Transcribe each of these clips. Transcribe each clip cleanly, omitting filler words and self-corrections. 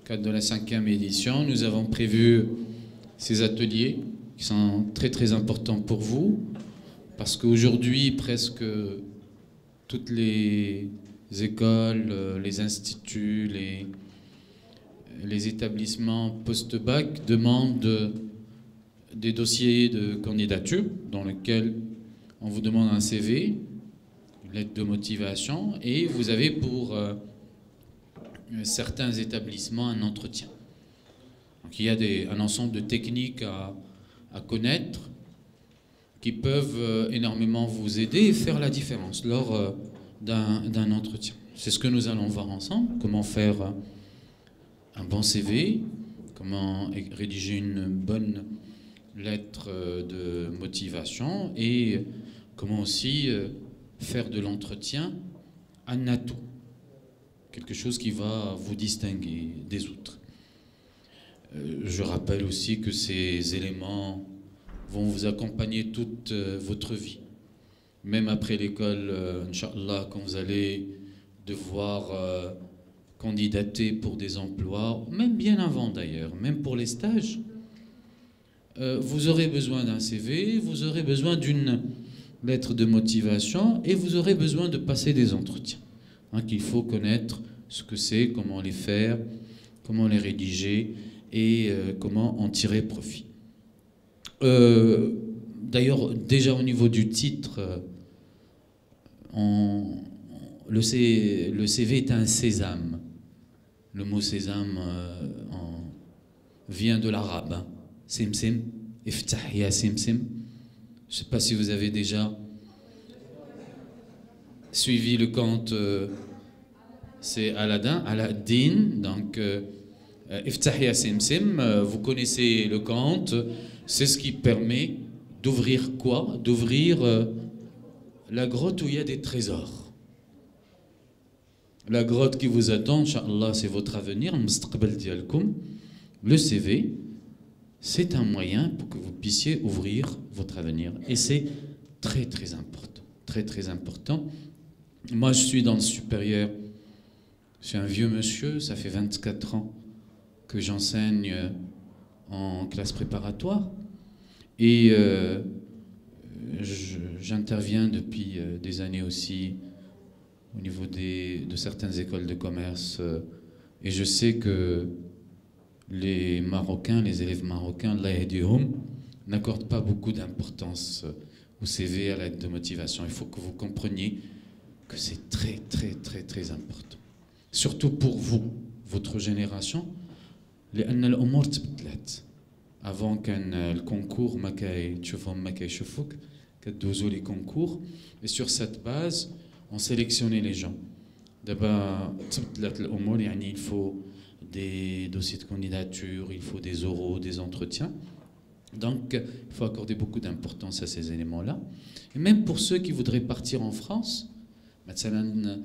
cadre de la 5e édition, nous avons prévu ces ateliers qui sont très très importants pour vous, parce qu'aujourd'hui, presque toutes les écoles, les instituts, les établissements post-bac demandent des dossiers de candidature dans lesquels on vous demande un CV, une lettre de motivation, et vous avez pour certains établissements un entretien. Donc il y a un ensemble de techniques à connaître qui peuvent énormément vous aider et faire la différence lors d'un entretien. C'est ce que nous allons voir ensemble, comment faire un bon CV, comment rédiger une bonne lettre de motivation et comment aussi faire de l'entretien un atout, quelque chose qui va vous distinguer des autres. Je rappelle aussi que ces éléments vont vous accompagner toute votre vie. Même après l'école, Inch'Allah, quand vous allez devoir candidater pour des emplois, même bien avant d'ailleurs, même pour les stages, vous aurez besoin d'un CV, vous aurez besoin d'une lettre de motivation et vous aurez besoin de passer des entretiens. Donc il faut connaître ce que c'est, comment les faire, comment les rédiger et comment en tirer profit. D'ailleurs, déjà au niveau du titre, le CV est un sésame. Le mot sésame vient de l'arabe. Hein. Simsim, iftah ya simsim. Je ne sais pas si vous avez déjà suivi le conte, c'est Aladdin, donc iftah ya simsim, vous connaissez le conte, c'est ce qui permet d'ouvrir quoi? D'ouvrir la grotte où il y a des trésors. La grotte qui vous attend, Inch'Allah, c'est votre avenir, le CV, c'est un moyen pour que vous puissiez ouvrir votre avenir. Et c'est très très important. Très très important. Moi, je suis dans le supérieur. Je suis un vieux monsieur, ça fait 24 ans que j'enseigne en classe préparatoire. Et j'interviens depuis des années aussi au niveau de certaines écoles de commerce. Et je sais que les Marocains, les élèves marocains, Allah yahdihum, n'accordent pas beaucoup d'importance au CV, à l'aide de motivation. Il faut que vous compreniez que c'est très, très, très, très important. Surtout pour vous, votre génération, avant qu'un concours, les concours, et sur cette base, on sélectionnait les gens. D'abord, il faut des dossiers de candidature, il faut des oraux, des entretiens. Donc, il faut accorder beaucoup d'importance à ces éléments-là. Et même pour ceux qui voudraient partir en France, مثلا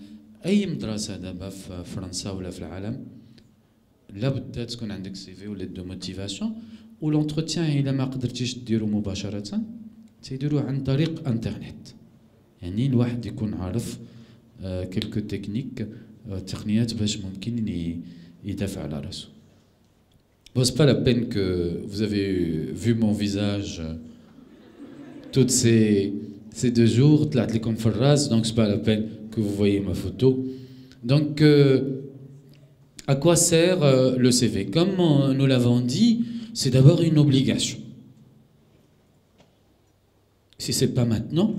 أي مدرسة دابا في فرنسا ولا في العالم لابد تكون عندك CV ou lettre de motivation ou l'entretien إلا ما قدرتيش ديرو مباشرة تيديروه عن طريق انترنت. يعني الواحد يكون عارف quelques techniques تقنيات باش ممكن يدافع على راسه. Bon, c'est pas la peine que vous avez vu mon visage toutes ces 2 jours, donc c'est pas la peine que vous voyez ma photo. Donc, à quoi sert le CV? Comme nous l'avons dit, c'est d'abord une obligation. Si c'est pas maintenant,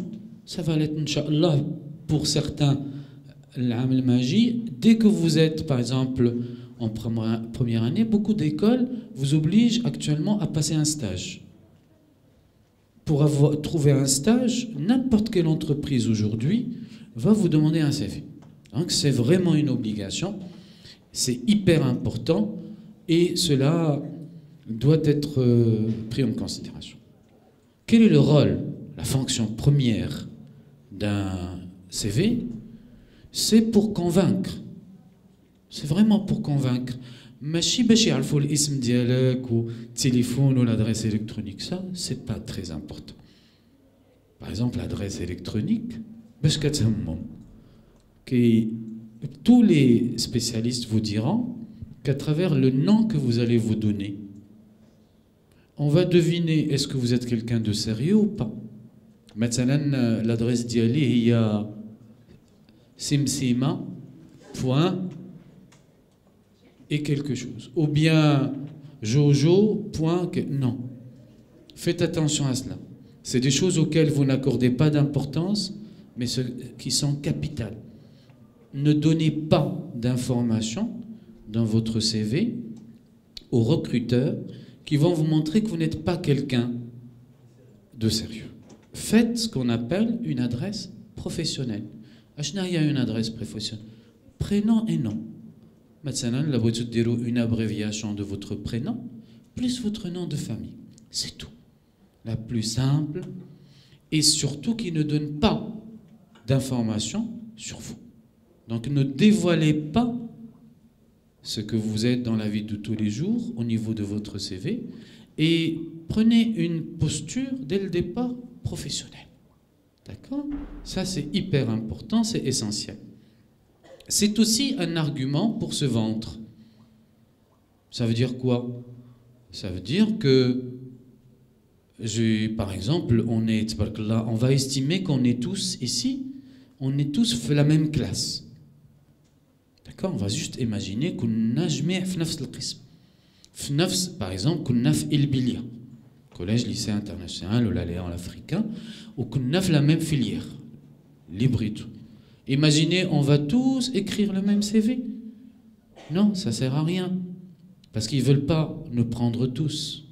ça va l'être, Inch'Allah, pour certains, l'am al-maji. Dès que vous êtes, par exemple, en première année, beaucoup d'écoles vous obligent actuellement à passer un stage. Pour trouver un stage, n'importe quelle entreprise aujourd'hui va vous demander un CV. Donc c'est vraiment une obligation, c'est hyper important et cela doit être pris en considération. Quel est le rôle, la fonction première d'un CV? C'est pour convaincre. C'est vraiment pour convaincre. ماشي باش يعرفوا الاسم ديالك والتليفون ou l'adresse électronique, ça c'est pas très important. Par exemple, l'adresse électronique, باش كتهمهم. Tous les spécialistes vous diront qu'à travers le nom que vous allez vous donner, on va deviner est-ce que vous êtes quelqu'un de sérieux ou pas. Maintenant, l'adresse d'Yali, il y a simsima, point, et quelque chose. Ou bien Jojo, point, non. Faites attention à cela. C'est des choses auxquelles vous n'accordez pas d'importance, mais qui sont capitales. Ne donnez pas d'informations dans votre CV aux recruteurs qui vont vous montrer que vous n'êtes pas quelqu'un de sérieux. Faites ce qu'on appelle une adresse professionnelle. Achna, il y a une adresse professionnelle. Prénom et nom. Maintenant, la boîte de une abréviation de votre prénom plus votre nom de famille. C'est tout. La plus simple et surtout qui ne donne pas d'informations sur vous. Donc ne dévoilez pas ce que vous êtes dans la vie de tous les jours au niveau de votre CV et prenez une posture dès le départ professionnelle. D'accord? Ça c'est hyper important, c'est essentiel. C'est aussi un argument pour se vendre. Ça veut dire quoi? Ça veut dire que par exemple, on va estimer qu'on est tous ici, on est tous de la même classe. D'accord? On va juste imaginer qu'on a jamais fait le qism. Par exemple, qu'on a fait Ilbilia, collège, lycée international ou l'Aléan africain, ou qu'on a fait la même filière, l'hybride. Imaginez, on va tous écrire le même CV. Non, ça sert à rien. Parce qu'ils ne veulent pas nous prendre tous.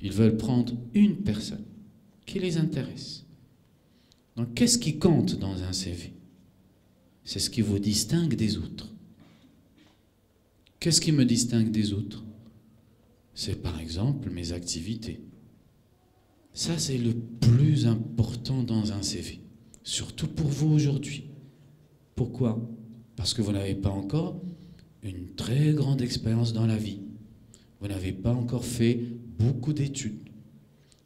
Ils veulent prendre une personne qui les intéresse. Donc, qu'est-ce qui compte dans un CV? C'est ce qui vous distingue des autres. Qu'est-ce qui me distingue des autres? C'est par exemple mes activités. Ça, c'est le plus important dans un CV. Surtout pour vous aujourd'hui. Pourquoi? Parce que vous n'avez pas encore une très grande expérience dans la vie. Vous n'avez pas encore fait beaucoup d'études.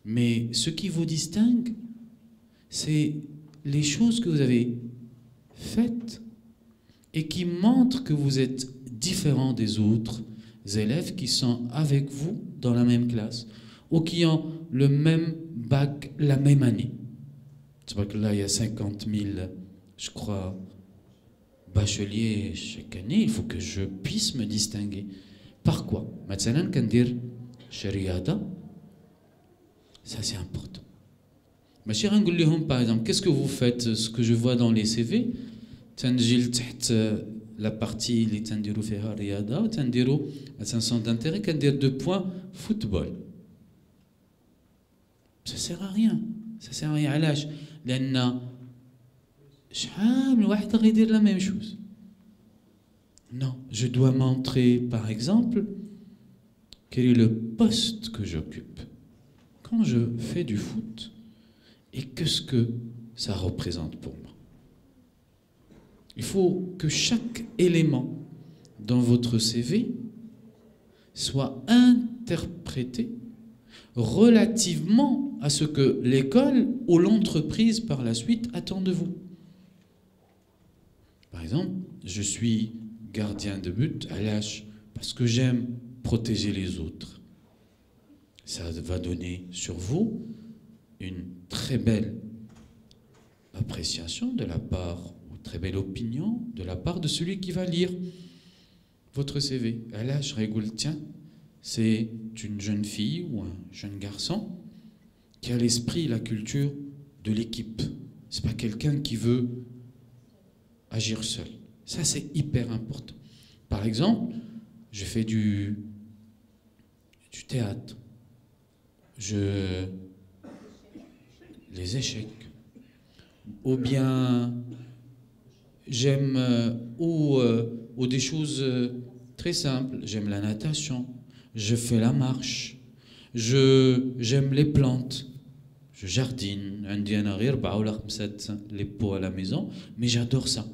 Mais ce qui vous distingue, c'est les choses que vous avez faites et qui montrent que vous êtes différent des autres élèves qui sont avec vous dans la même classe ou qui ont le même bac la même année. C'est vrai que là, il y a 50 000, je crois, bacheliers chaque année. Il faut que je puisse me distinguer. Par quoi? Maintenant, quand dire Shariada, ça c'est important. Ma chère Angoulihom, par exemple, qu'est-ce que vous faites? Ce que je vois dans les CV, Tanjil la partie, les Tandiru Feha Riada, ou Tandiru, à 500 d'intérêt, quand dire 2 points, football. Ça sert à rien. Ça sert à rien. À l'âge, l'anna, le wahd va dire la même chose. Non, je dois montrer, par exemple, quel est le poste que j'occupe quand je fais du foot et qu'est-ce que ça représente pour moi. Il faut que chaque élément dans votre CV soit interprété relativement à ce que l'école ou l'entreprise par la suite attend de vous. Par exemple, je suis gardien de but à l'âge parce que j'aime protéger les autres. Ça va donner sur vous une très belle appréciation de la part, ou très belle opinion de la part de celui qui va lire votre CV. À l'âge, Régoul, tiens, c'est une jeune fille ou un jeune garçon qui a l'esprit et la culture de l'équipe. C'est pas quelqu'un qui veut agir seul. Ça, c'est hyper important. Par exemple, je fais du théâtre. Les échecs. Ou bien, j'aime, ou des choses très simples. J'aime la natation. Je fais la marche. J'aime les plantes. Je jardine. Les pots à la maison. Mais j'adore ça.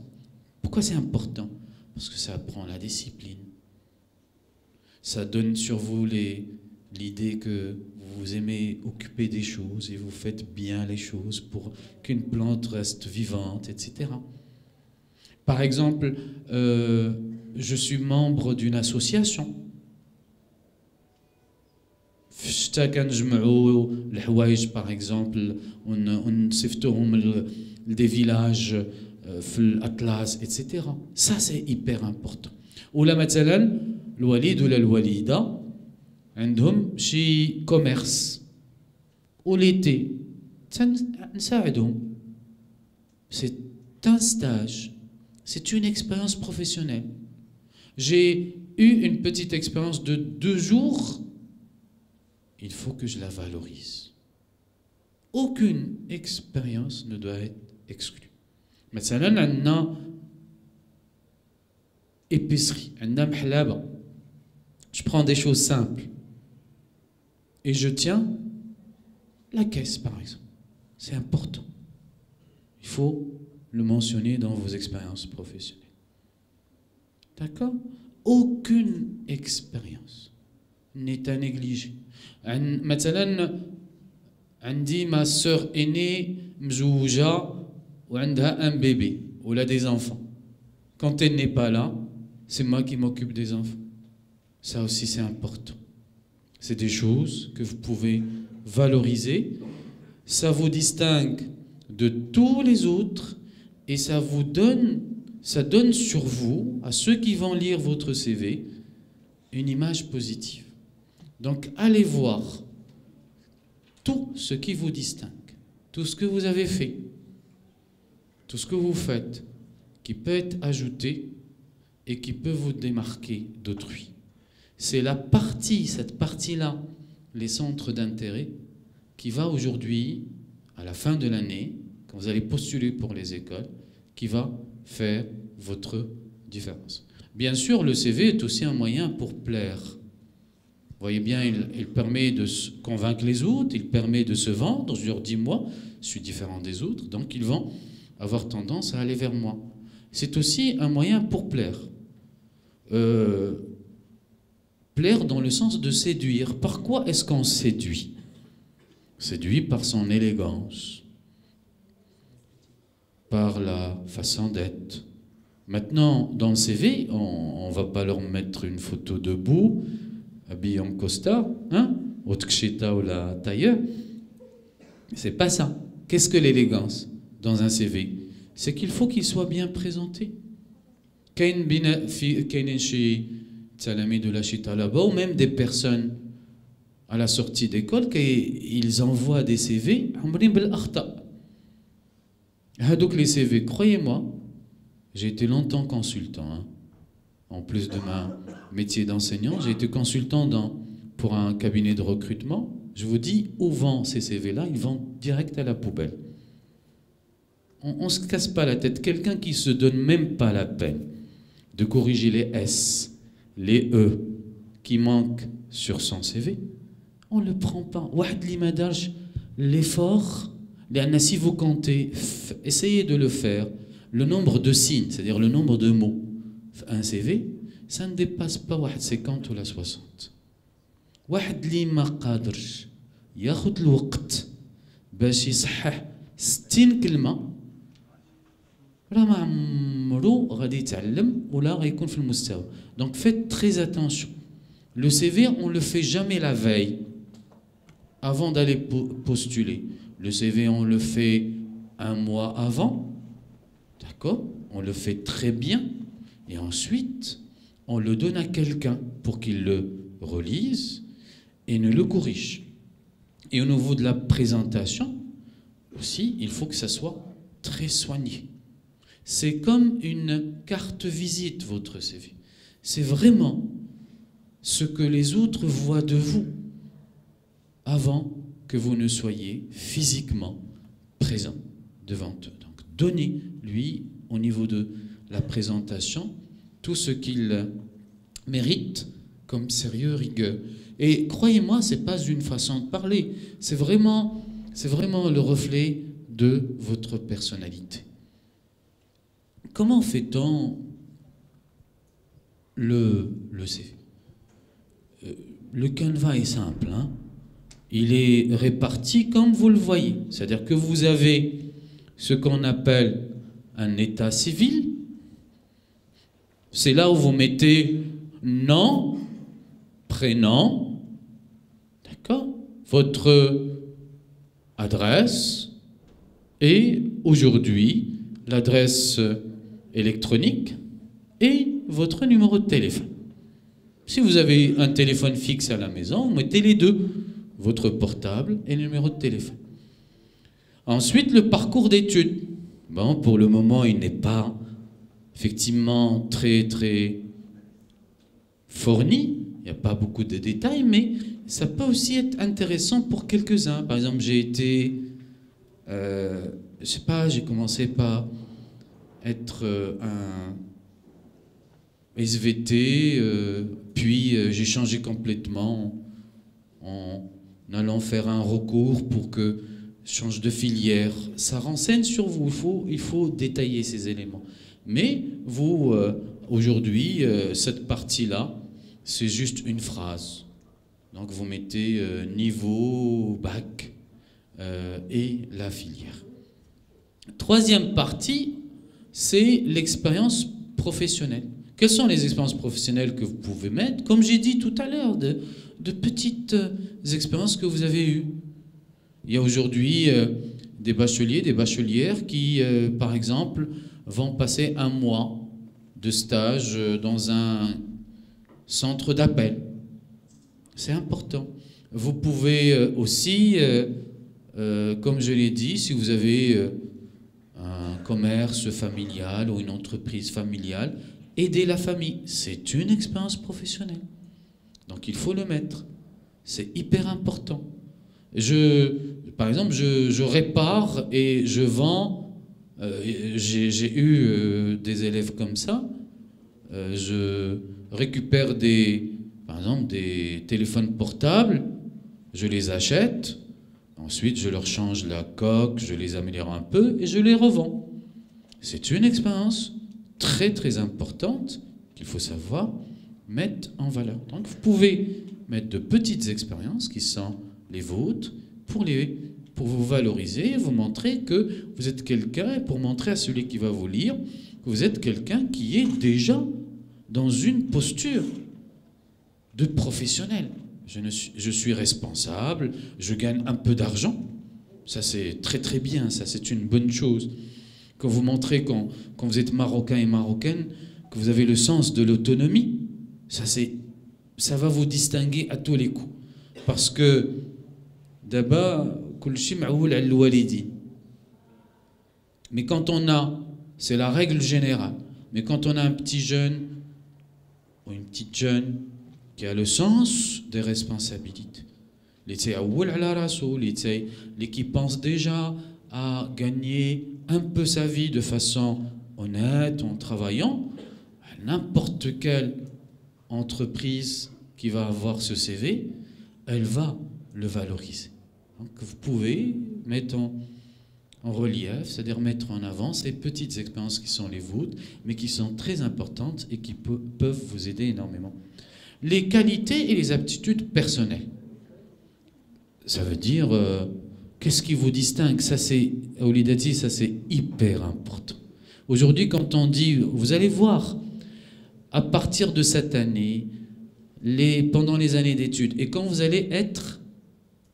Pourquoi c'est important? Parce que ça apprend la discipline. Ça donne sur vous l'idée que vous aimez occuper des choses et vous faites bien les choses pour qu'une plante reste vivante, etc. Par exemple, je suis membre d'une association. في الشتاء كنجمعوا الحوايج par exemple ونصيفطوهم des villages في الأطلس etc. Ça c'est hyper important. ولا مثلا الوليد ولا الوليدة عندهم شي كوميرس وليتي نساعدهم. C'est un stage, c'est une expérience professionnelle. J'ai eu une petite expérience de 2 jours. Il faut que je la valorise. Aucune expérience ne doit être exclue. مثلا عندنا épicerie, عندنا محلابة. Je prends des choses simples et je tiens la caisse par exemple. C'est important. Il faut le mentionner dans vos expériences professionnelles. D'accord? Aucune expérience n'est à négliger. مثلا عندي ma sœur aînée مزوجة وعندها un bébé ou là des enfants. Quand elle n'est pas là, c'est moi qui m'occupe des enfants. Ça aussi c'est important. C'est des choses que vous pouvez valoriser. Ça vous distingue de tous les autres et ça donne sur vous, à ceux qui vont lire votre CV, une image positive. Donc allez voir tout ce qui vous distingue, tout ce que vous avez fait, tout ce que vous faites, qui peut être ajouté et qui peut vous démarquer d'autrui. C'est cette partie-là, les centres d'intérêt, qui va aujourd'hui, à la fin de l'année, quand vous allez postuler pour les écoles, qui va faire votre différence. Bien sûr, le CV est aussi un moyen pour plaire. Vous voyez bien, il permet de convaincre les autres, il permet de se vendre. Je leur dis, moi, je suis différent des autres, donc ils vont avoir tendance à aller vers moi. C'est aussi un moyen pour plaire. Plaire dans le sens de séduire. Par quoi est-ce qu'on séduit? Séduit par son élégance, par la façon d'être. Maintenant, dans le CV, on ne va pas leur mettre une photo debout, habillé en costard, hein, au tcheta ou la tailleur. C'est pas ça. Qu'est-ce que l'élégance dans un CV? C'est qu'il faut qu'il soit bien présenté. كاين شي تلاميذ ولا شي طلبة ou même des personnes à la sortie d'école qu'ils envoient des CV عاملين بالأخطاء. هادوك les CV, croyez-moi, j'ai été longtemps consultant, hein. En plus de mon métier d'enseignant, j'ai été consultant pour un cabinet de recrutement. Je vous dis, où vont ces CV-là? Ils vont direct à la poubelle. On ne se casse pas la tête. Quelqu'un qui ne se donne même pas la peine de corriger les S, les E qui manquent sur son CV, on ne le prend pas. L'effort, si vous comptez, essayez de le faire, le nombre de signes, c'est-à-dire le nombre de mots, un CV, ça ne dépasse pas 50 ou 60. واحد اللي ما قادرش ياخذ الوقت باش يصحح 60 كلمه راه ما عمرو غادي يتعلم ولا غيكون في المستوى. Donc faites très attention. Le CV, on le fait jamais la veille avant d'aller postuler. Le CV, on le fait un mois avant. D'accord? On le fait très bien et ensuite on le donne à quelqu'un pour qu'il le relise et ne le corrige. Et au niveau de la présentation aussi, il faut que ça soit très soigné. C'est comme une carte visite, votre CV. C'est vraiment ce que les autres voient de vous avant que vous ne soyez physiquement présent devant eux. Donc donnez-lui au niveau de la présentation tout ce qu'il mérite comme sérieux, rigueur. Et croyez-moi, ce n'est pas une façon de parler, c'est vraiment le reflet de votre personnalité. Comment fait-on le CV? Le canevas est simple, hein? Il est réparti comme vous le voyez, c'est-à-dire que vous avez ce qu'on appelle un état civil, C'est là où vous mettez nom, prénom, d'accord, votre adresse et aujourd'hui l'adresse électronique et votre numéro de téléphone. Si vous avez un téléphone fixe à la maison, vous mettez les deux, votre portable et le numéro de téléphone. Ensuite, le parcours d'études. Bon, pour le moment, il n'est pas effectivement très fourni. Il n'y a pas beaucoup de détails, mais ça peut aussi être intéressant pour quelques-uns. Par exemple, j'ai été, je sais pas, j'ai commencé par être un SVT, puis j'ai changé complètement en allant faire un recours pour que je change de filière. Ça renseigne sur vous, il faut détailler ces éléments. Mais vous, aujourd'hui, cette partie-là, c'est juste une phrase. Donc vous mettez niveau, bac et la filière. Troisième partie, c'est l'expérience professionnelle. Quelles sont les expériences professionnelles que vous pouvez mettre? Comme j'ai dit tout à l'heure, de petites expériences que vous avez eues. Il y a aujourd'hui des bacheliers, des bachelières qui, par exemple, vont passer un mois de stage dans un centre d'appel. C'est important. Vous pouvez aussi, comme je l'ai dit, si vous avez un commerce familial ou une entreprise familiale, aider la famille. C'est une expérience professionnelle. Donc il faut le mettre. C'est hyper important. Par exemple, je répare et je vends. J'ai eu des élèves comme ça. Je récupère par exemple des téléphones portables, je les achète, ensuite je leur change la coque, je les améliore un peu et je les revends. C'est une expérience très importante qu'il faut savoir mettre en valeur. Donc vous pouvez mettre de petites expériences qui sont les vôtres pour vous valoriser, vous montrer que vous êtes quelqu'un, et pour montrer à celui qui va vous lire que vous êtes quelqu'un qui est déjà dans une posture de professionnel. Je suis responsable, je gagne un peu d'argent. Ça, c'est très bien, ça, c'est une bonne chose. Quand vous montrez, quand vous êtes marocain et marocaine, que vous avez le sens de l'autonomie, ça va vous distinguer à tous les coups. Parce que, d'abord, mais quand on a, c'est la règle générale, mais quand on a un petit jeune ou une petite jeune qui a le sens des responsabilités, les qui pense déjà à gagner un peu sa vie de façon honnête en travaillant, n'importe quelle entreprise qui va avoir ce CV, elle va le valoriser. Donc vous pouvez mettre en relief, c'est-à-dire mettre en avant ces petites expériences qui sont les vôtres, mais qui sont très importantes et qui peuvent vous aider énormément. Les qualités et les aptitudes personnelles. Ça veut dire, qu'est-ce qui vous distingue? Ça, c'est, Oulidati, ça c'est hyper important. Aujourd'hui, quand on dit, vous allez voir, à partir de cette année, pendant les années d'études, et quand vous allez être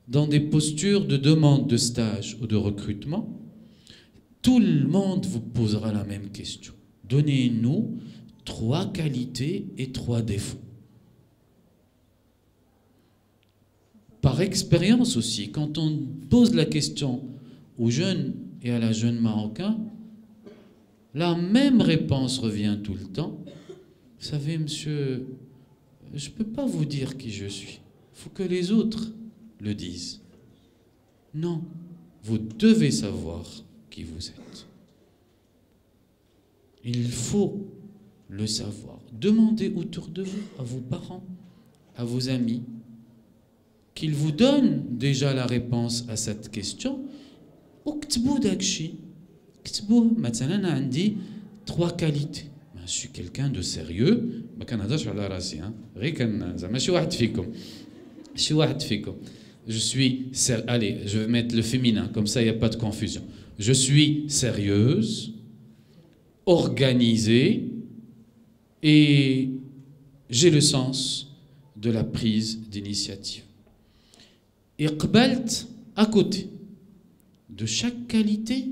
dans des postures de demande de stage ou de recrutement, tout le monde vous posera la même question. Donnez-nous 3 qualités et 3 défauts. Par expérience aussi, quand on pose la question aux jeunes et à la jeune marocain, la même réponse revient tout le temps. Vous savez, monsieur, je ne peux pas vous dire qui je suis. Il faut que les autres le disent. Non, vous devez savoir qui vous êtes. Il faut le savoir. Demandez autour de vous, à vos parents, à vos amis, qu'ils vous donnent déjà la réponse à cette question. Oktbou dakshi. Oktbou, maintenant, on dit 3 qualités. Je suis quelqu'un de sérieux. Je suis, allez, je vais mettre le féminin, comme ça il n'y a pas de confusion. Je suis sérieuse, organisée, et j'ai le sens de la prise d'initiative. Et qbalt, à côté de chaque qualité,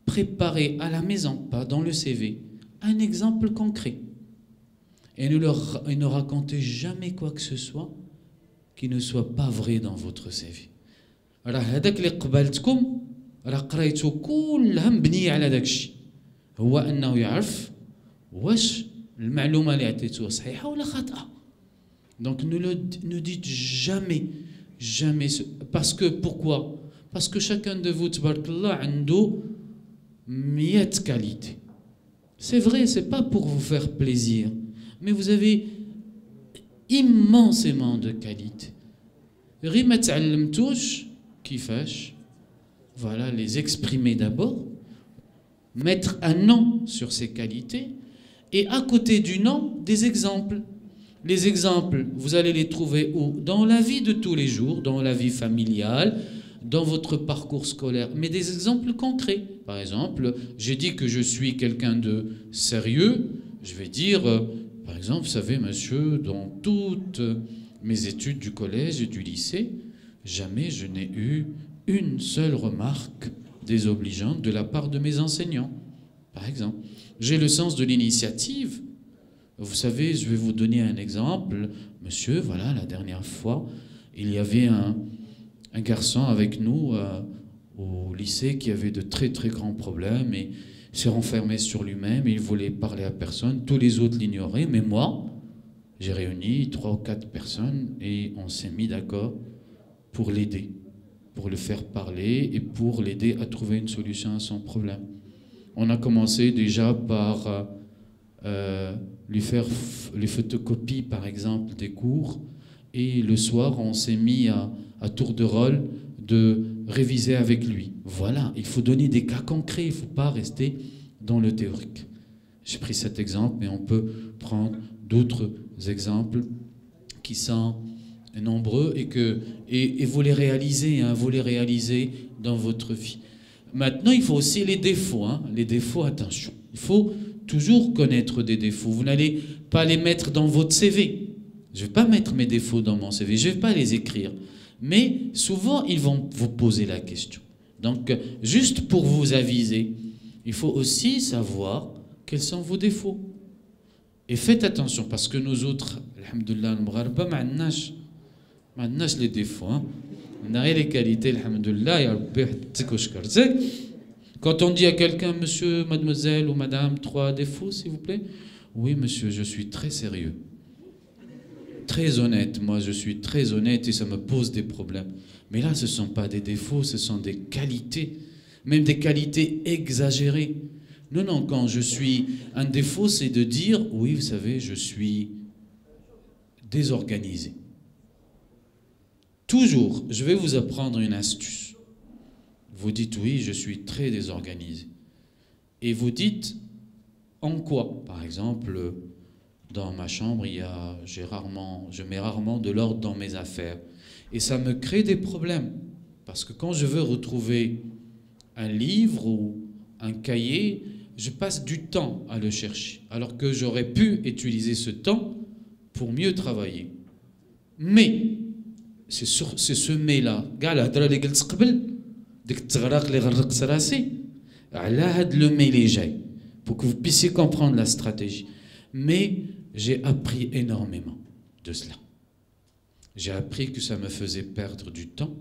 préparez à la maison, pas dans le CV, un exemple concret. Et ne racontez jamais quoi que ce soit qui ne soit pas vrai dans votre CV. راه هذاك اللي قبلتكم راه قرايته كلها مبنيه على داك الشيء، هو انه يعرف واش المعلومه اللي عطيتوها صحيحه ولا خاطئه. Donc ne dites jamais parce que pourquoi? Parce que chacun de vous tabarakallah عنده 100 qualités. C'est vrai, c'est pas pour vous faire plaisir, mais vous avez immensément de qualités. غير ما تعلمتوش كيفاش voilà, les exprimer d'abord, mettre un nom sur ces qualités, et à côté du nom, des exemples. Les exemples, vous allez les trouver où? Dans la vie de tous les jours, dans la vie familiale, dans votre parcours scolaire, mais des exemples concrets. Par exemple, j'ai dit que je suis quelqu'un de sérieux, je vais dire, par exemple, vous savez, monsieur, dans toutes mes études du collège et du lycée, jamais je n'ai eu une seule remarque désobligeante de la part de mes enseignants. Par exemple, j'ai le sens de l'initiative. Vous savez, je vais vous donner un exemple. Monsieur, voilà, la dernière fois, il y avait un garçon avec nous au lycée qui avait de très très grands problèmes et s'est renfermé sur lui-même. Il voulait parler à personne. Tous les autres l'ignoraient, mais moi, j'ai réuni 3 ou 4 personnes et on s'est mis d'accord pour l'aider, pour le faire parler et pour l'aider à trouver une solution à son problème. On a commencé déjà par lui faire les photocopies, par exemple, des cours. Et le soir, on s'est mis à tour de rôle de réviser avec lui. Voilà, il faut donner des cas concrets, il ne faut pas rester dans le théorique. J'ai pris cet exemple, mais on peut prendre d'autres exemples qui sont nombreux et vous les réalisez, hein, vous les réalisez dans votre vie. Maintenant, il faut aussi les défauts. Hein. Les défauts, attention. Il faut toujours connaître des défauts. Vous n'allez pas les mettre dans votre CV. Je ne vais pas mettre mes défauts dans mon CV. Je ne vais pas les écrire. Mais souvent, ils vont vous poser la question. Donc, juste pour vous aviser, il faut aussi savoir quels sont vos défauts. Et faites attention, parce que nous autres, alhamdoulilah, ما عندناش les défauts. Hein. On a les qualités, alhamdoulilah, ya Rabbi hatik wa shkartek. Quand on dit à quelqu'un, monsieur, mademoiselle ou madame, 3 défauts, s'il vous plaît. Oui, monsieur, je suis très sérieux. Très honnête, moi je suis très honnête et ça me pose des problèmes. Mais là, ce ne sont pas des défauts, ce sont des qualités. Même des qualités exagérées. Non, non, quand je suis... Un défaut, c'est de dire, oui, vous savez, je suis désorganisé. Toujours, je vais vous apprendre une astuce. Vous dites, oui, je suis très désorganisé. Et vous dites, en quoi? Par exemple, dans ma chambre, je mets rarement de l'ordre dans mes affaires. Et ça me crée des problèmes. Parce que quand je veux retrouver un livre ou un cahier, je passe du temps à le chercher. Alors que j'aurais pu utiliser ce temps pour mieux travailler. Mais, c'est ce mais-là. Le mais pour que vous puissiez comprendre la stratégie. Mais j'ai appris énormément de cela. J'ai appris que ça me faisait perdre du temps,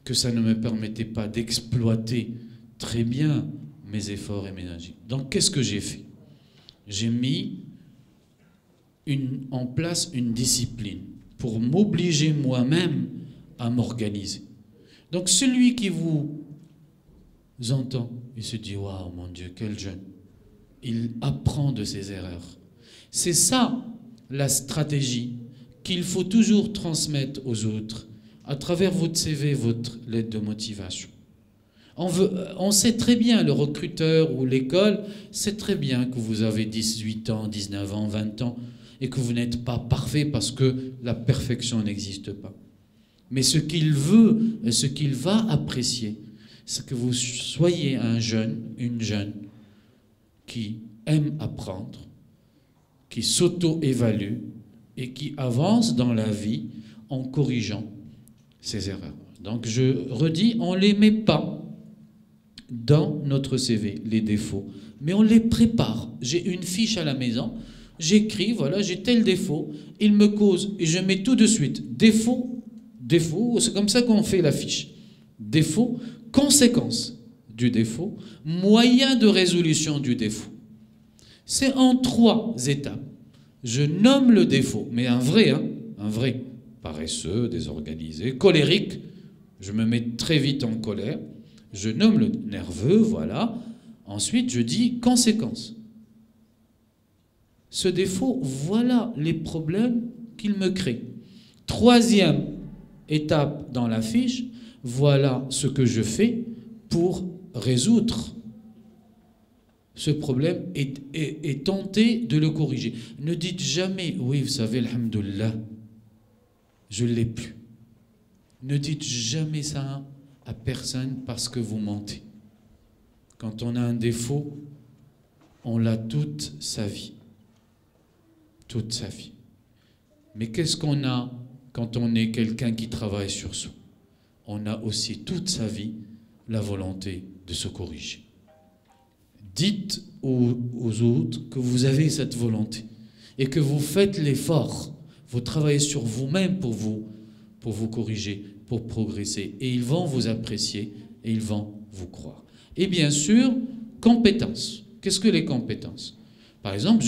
que ça ne me permettait pas d'exploiter très bien mes efforts et mes énergies. Donc qu'est-ce que j'ai fait? J'ai mis en place une discipline pour m'obliger moi-même à m'organiser. Donc celui qui vous entend, il se dit « Waouh, mon Dieu, quel jeune !» Il apprend de ses erreurs. C'est ça la stratégie qu'il faut toujours transmettre aux autres à travers votre CV, votre lettre de motivation. On sait très bien, le recruteur ou l'école sait très bien que vous avez 18 ans, 19 ans, 20 ans et que vous n'êtes pas parfait parce que la perfection n'existe pas. Mais ce qu'il veut et ce qu'il va apprécier, c'est que vous soyez un jeune, une jeune qui aime apprendre, qui s'auto-évalue et qui avance dans la vie en corrigeant ses erreurs. Donc je redis, on ne les met pas dans notre CV, les défauts, mais on les prépare. J'ai une fiche à la maison, j'écris, voilà, j'ai tel défaut, il me cause, et je mets tout de suite, défaut, défaut, c'est comme ça qu'on fait la fiche. Défaut, conséquence du défaut, moyen de résolution du défaut. C'est en 3 étapes. Je nomme le défaut, mais un vrai, paresseux, désorganisé, colérique, je me mets très vite en colère, je nomme le nerveux, voilà. Ensuite, je dis conséquence. Ce défaut, voilà les problèmes qu'il me crée. 3e étape dans la fiche, voilà ce que je fais pour résoudre ce problème et tenter de le corriger. Ne dites jamais, oui, vous savez, alhamdoulilah, je ne l'ai plus. Ne dites jamais ça à personne parce que vous mentez. Quand on a un défaut, on l'a toute sa vie. Toute sa vie. Mais qu'est-ce qu'on a quand on est quelqu'un qui travaille sur soi? On a aussi toute sa vie la volonté de se corriger. Dites aux autres que vous avez cette volonté et que vous faites l'effort. Vous travaillez sur vous-même pour vous corriger, pour progresser. Et ils vont vous apprécier et ils vont vous croire. Et bien sûr, compétences. Qu'est-ce que les compétences? Par exemple,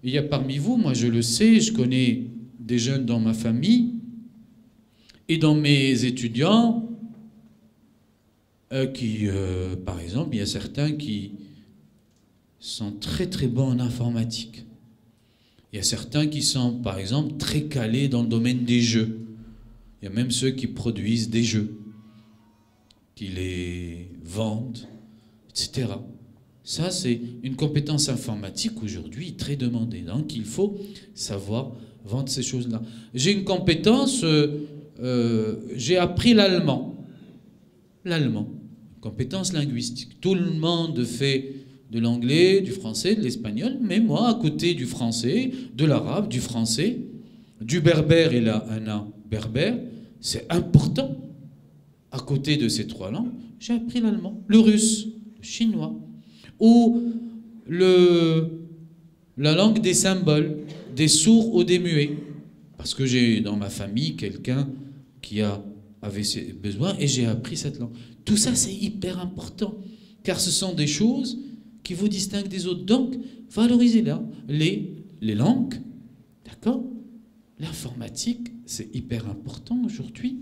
il y a parmi vous, moi je le sais, je connais des jeunes dans ma famille et dans mes étudiants par exemple, il y a certains qui sont très très bons en informatique. Il y a certains qui sont, par exemple, très calés dans le domaine des jeux. Il y a même ceux qui produisent des jeux, qui les vendent, etc. Ça, c'est une compétence informatique aujourd'hui très demandée. Donc, il faut savoir vendre ces choses-là. J'ai une compétence, j'ai appris l'allemand. L'allemand, compétence linguistique. Tout le monde fait de l'anglais, du français, de l'espagnol, mais moi, à côté du français, de l'arabe, du français, du berbère, il a un an berbère, c'est important. À côté de ces 3 langues, j'ai appris l'allemand, le russe, le chinois, ou la langue des symboles, des sourds ou des muets. Parce que j'ai dans ma famille quelqu'un qui avait ses besoins et j'ai appris cette langue. Tout ça, c'est hyper important, car ce sont des choses qui vous distinguent des autres. Donc, valorisez-la. Les langues, d'accord? L'informatique, c'est hyper important aujourd'hui.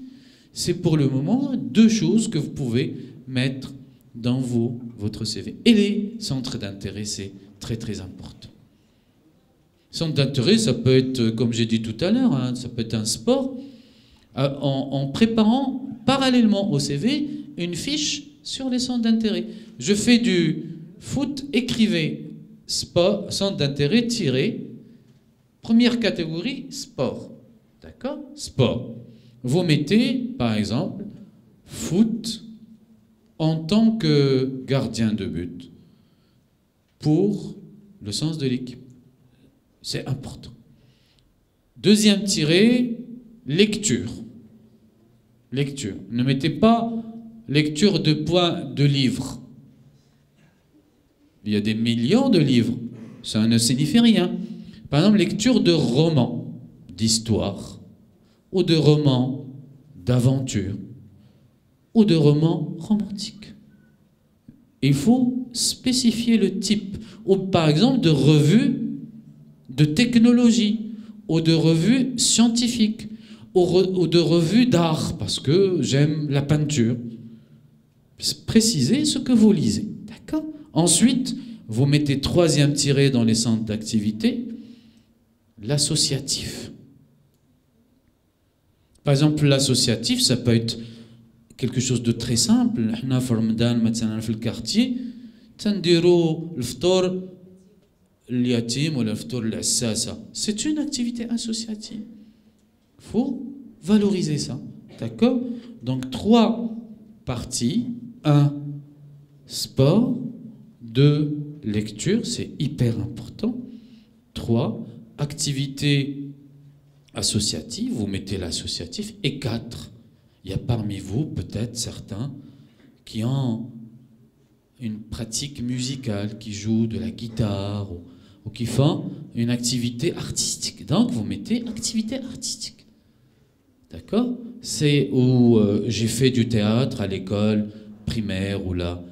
C'est pour le moment 2 choses que vous pouvez mettre dans votre CV. Et les centres d'intérêt, c'est très très important. Centre d'intérêt, ça peut être, comme j'ai dit tout à l'heure, hein, ça peut être un sport, en préparant parallèlement au CV une fiche sur les centres d'intérêt. Je fais du foot, écrivez sport, centre d'intérêt, première catégorie, sport. D'accord? Sport. Vous mettez, par exemple, foot en tant que gardien de but pour le sens de l'équipe. C'est important. 2e tiré, lecture. Lecture. Ne mettez pas lecture de points de livres. Il y a des millions de livres. Ça ne signifie rien. Par exemple, lecture de romans, d'histoire, ou de romans d'aventure, ou de romans romantiques. Il faut spécifier le type. Ou par exemple de revues de technologie, ou de revues scientifiques, ou de revues d'art, parce que j'aime la peinture. Précisez ce que vous lisez. D'accord? Ensuite, vous mettez 3e tiré dans les centres d'activité, l'associatif. Par exemple, l'associatif, ça peut être quelque chose de très simple. Nous, في رمضان مثلا في الكارتيه تنديروا الفطور اليتيم ولا الفطور العساسة. C'est une activité associative. Il faut valoriser ça. D'accord? Donc 3 parties. 1, sport. 2, lecture, c'est hyper important. 3, activité associative, vous mettez l'associatif. Et 4, il y a parmi vous peut-être certains qui ont une pratique musicale, qui jouent de la guitare ou qui font une activité artistique. Donc vous mettez activité artistique. D'accord? C'est où j'ai fait du théâtre à l'école primaire ou là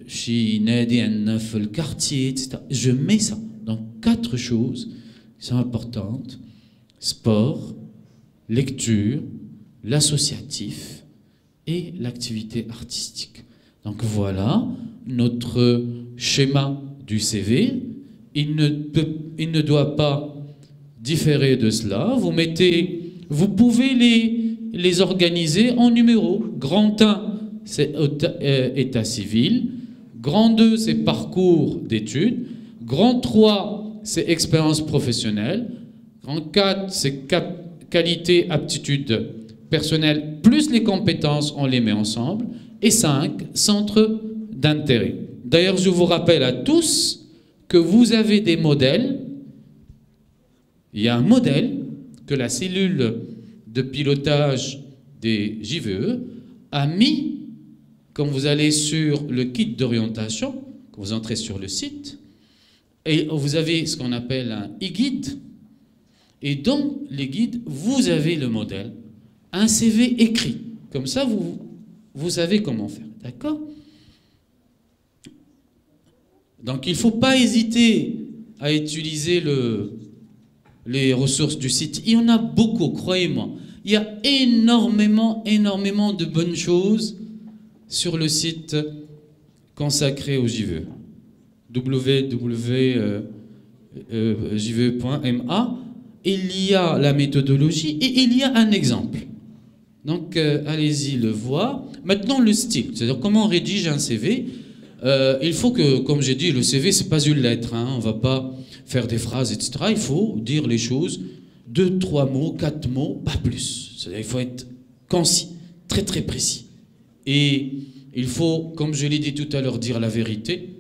chez Nadi le quartier, etc. Je mets ça. Donc 4 choses qui sont importantes: sport, lecture, l'associatif et l'activité artistique. Donc voilà notre schéma du CV. Il ne doit pas différer de cela. Vous pouvez les organiser en numéros. Grand 1, c'est état civil. Grand 2, c'est parcours d'études. Grand 3, c'est expérience professionnelle. Grand 4, c'est qualité, aptitude personnelle, plus les compétences, on les met ensemble. Et 5, centre d'intérêt. D'ailleurs, je vous rappelle à tous que vous avez des modèles. Il y a un modèle que la cellule de pilotage des JVE a mis quand vous allez sur le kit d'orientation, quand vous entrez sur le site, et vous avez ce qu'on appelle un e-guide. Et dans les guides, vous avez le modèle, un CV écrit. Comme ça, vous savez comment faire. D'accord? Donc, il ne faut pas hésiter à utiliser les ressources du site. Il y en a beaucoup, croyez-moi. Il y a énormément de bonnes choses sur le site consacré au JVE. www.jve.ma. Il y a la méthodologie et il y a un exemple. Donc, allez-y le voir. Maintenant, le style, c'est-à-dire comment on rédige un CV. Il faut que, comme j'ai dit, le CV, c'est pas une lettre. Hein, on va pas faire des phrases, etc. Il faut dire les choses, 2, 3 mots, 4 mots, pas plus. C'est-à-dire, il faut être concis, très très précis. Et il faut, comme je l'ai dit tout à l'heure, dire la vérité.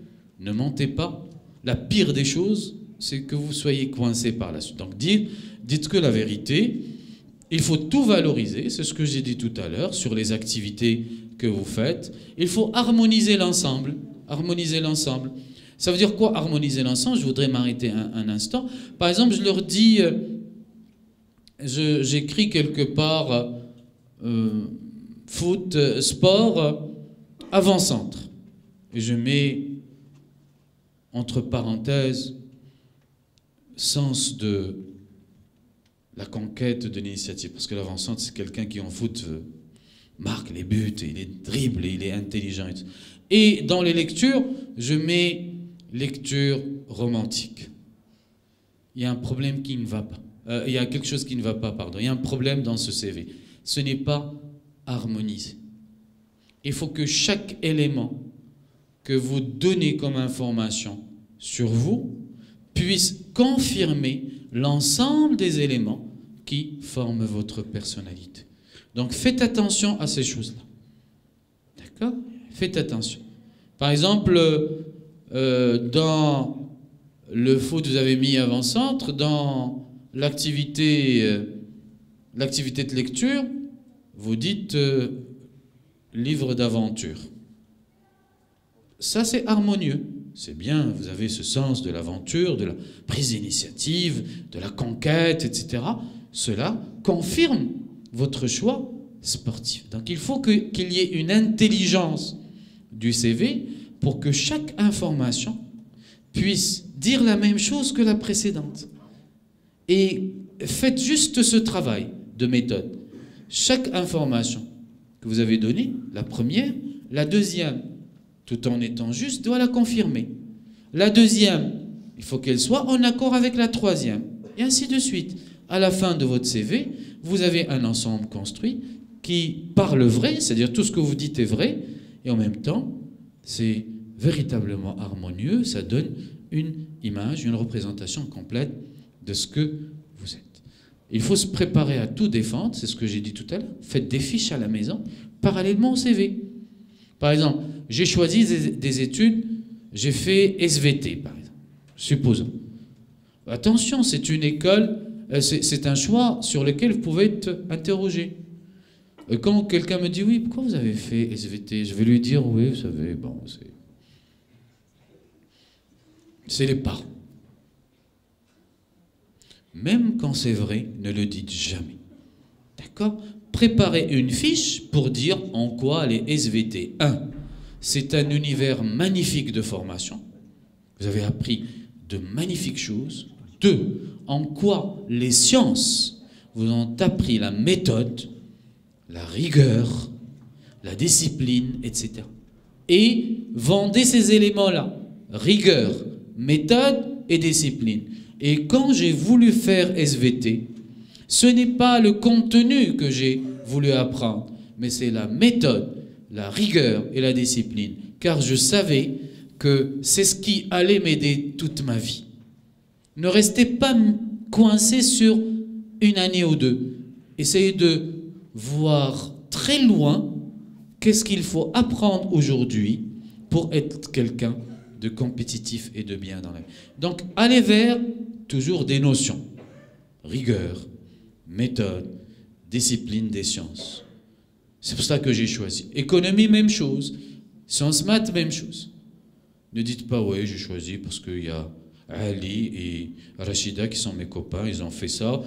Ne mentez pas. La pire des choses, c'est que vous soyez coincé par la suite. Donc, dites que la vérité. Il faut tout valoriser, c'est ce que j'ai dit tout à l'heure, sur les activités que vous faites. Il faut harmoniser l'ensemble. Harmoniser l'ensemble. Ça veut dire quoi, harmoniser l'ensemble? Je voudrais m'arrêter un instant. Par exemple, je leur dis, j'écris quelque part foot, sport, avant-centre. Et je mets entre parenthèses sens de la conquête de l'initiative. Parce que l'avant-centre, c'est quelqu'un qui en foot marque les buts, et il dribble, et il est intelligent. Et dans les lectures, je mets lecture romantique. Il y a un problème qui ne va pas. Il y a quelque chose qui ne va pas, pardon. Il y a un problème dans ce CV. Ce n'est pas harmonisé. Il faut que chaque élément que vous donnez comme information sur vous puisse confirmer l'ensemble des éléments qui forment votre personnalité. Donc faites attention à ces choses-là. D'accord? Faites attention. Par exemple, dans le foot, vous avez mis avant-centre. Dans l'activité de lecture, vous dites livre d'aventure. Ça, c'est harmonieux. C'est bien, vous avez ce sens de l'aventure, de la prise d'initiative, de la conquête, etc. Cela confirme votre choix sportif. Donc il faut qu'il y ait une intelligence du CV pour que chaque information puisse dire la même chose que la précédente. Et faites juste ce travail de méthode. Chaque information que vous avez donnée, la première, la deuxième, tout en étant juste, doit la confirmer. La deuxième, il faut qu'elle soit en accord avec la troisième. Et ainsi de suite. À la fin de votre CV, vous avez un ensemble construit qui parle vrai, c'est-à-dire tout ce que vous dites est vrai, et en même temps, c'est véritablement harmonieux, ça donne une image, une représentation complète de ce que vous êtes. Il faut se préparer à tout défendre, c'est ce que j'ai dit tout à l'heure. Faites des fiches à la maison, parallèlement au CV. Par exemple, j'ai choisi des études, j'ai fait SVT, par exemple. supposons. Attention, c'est une école, c'est un choix sur lequel vous pouvez être interrogé. Quand quelqu'un me dit, oui, pourquoi vous avez fait SVT? Je vais lui dire, oui, vous savez, bon, c'est les parents. Même quand c'est vrai, ne le dites jamais. D'accord? Préparez une fiche pour dire en quoi les SVT. 1. C'est un univers magnifique de formation. Vous avez appris de magnifiques choses. 2. En quoi les sciences vous ont appris la méthode, la rigueur, la discipline, etc. Et vendez ces éléments-là. Rigueur, méthode et discipline. Et quand j'ai voulu faire SVT, ce n'est pas le contenu que j'ai voulu apprendre, mais c'est la méthode, la rigueur et la discipline. Car je savais que c'est ce qui allait m'aider toute ma vie. Ne restez pas coincé sur une année ou deux. Essayez de voir très loin qu'est-ce qu'il faut apprendre aujourd'hui pour être quelqu'un de compétitif et de bien dans la vie. Donc, allez vers toujours des notions. Rigueur, méthode, discipline des sciences. C'est pour ça que j'ai choisi. Économie, même chose. Sciences maths, même chose. Ne dites pas, oui, j'ai choisi parce qu'il y a Ali et Rachida qui sont mes copains, ils ont fait ça.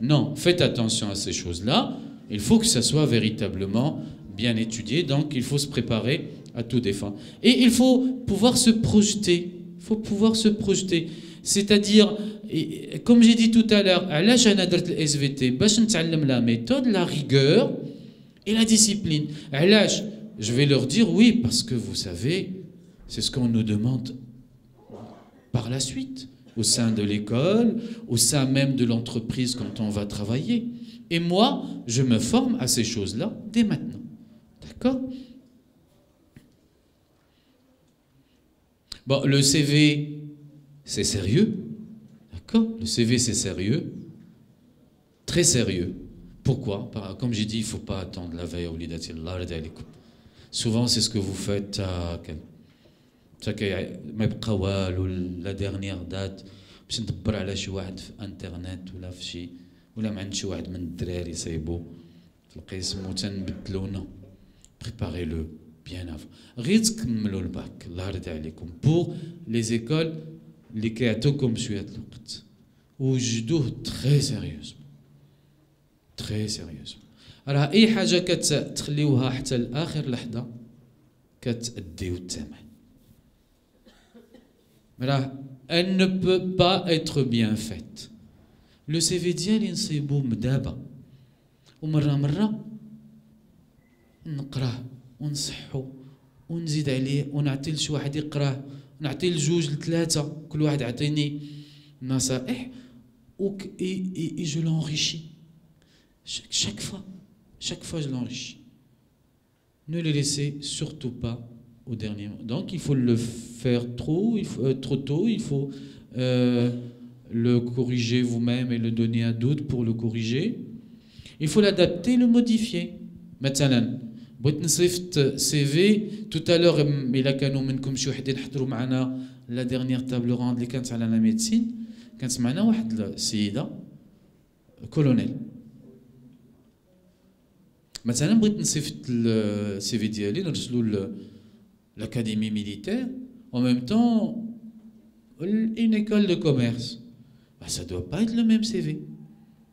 Non, faites attention à ces choses-là. Il faut que ça soit véritablement bien étudié, donc il faut se préparer à tout défendre. Et il faut pouvoir se projeter. Il faut pouvoir se projeter. C'est-à-dire, comme j'ai dit tout à l'heure, SVT, la méthode, la rigueur et la discipline. Je vais leur dire oui, parce que vous savez, c'est ce qu'on nous demande par la suite, au sein de l'école, au sein même de l'entreprise quand on va travailler. Et moi, je me forme à ces choses-là dès maintenant. D'accord? Bon, le CV, c'est sérieux. D'accord? Le CV, c'est sérieux. Très sérieux. Pourquoi? Comme j'ai dit, il ne faut pas attendre la veille. Souvent, c'est ce que vous faites à la dernière date. باش ندبر على شي واحد في انترنت ولا في شي ولا ما عند شي واحد من الدراري صايبو تلقى اسمو تنبدلو نو بريباري لو بيان افون غير تكملوا الباك الله يرضي عليكم بور لي زيكول اللي كيعطوكم شويه الوقت وجدوه تري سيريوزمون تري سيريوزمون راه اي حاجه كتخليوها حتى لاخر لحظه كتأديو الثمن راه elle ne peut pas être bien faite. Le CV ديالي نصيبو مدابا ومرة نقراه ونصحو ونزيد عليه ونعطي لشي واحد يقراه ونعطي لجوج لثلاثة كل واحد يعطيني نصائح et je l'enrichis chaque fois je l'enrichis. Ne le laissez surtout pas au dernier moment. Donc il faut le faire trop tôt, il faut le corriger vous-même et le donner à d'autres pour le corriger. Il faut l'adapter, le modifier. مثلا بغيت نصيفط CV tout à l'heure إلا كانوا منكم شي وحدين حضروا معنا لا ديرنيير تابل روند اللي كانت على لا ميديسين كانت معنا واحد السيدة كولونيل مثلا بغيت نصيفط السي في ديالي نرسلو l'académie militaire, en même temps, une école de commerce. Ben, ça ne doit pas être le même CV.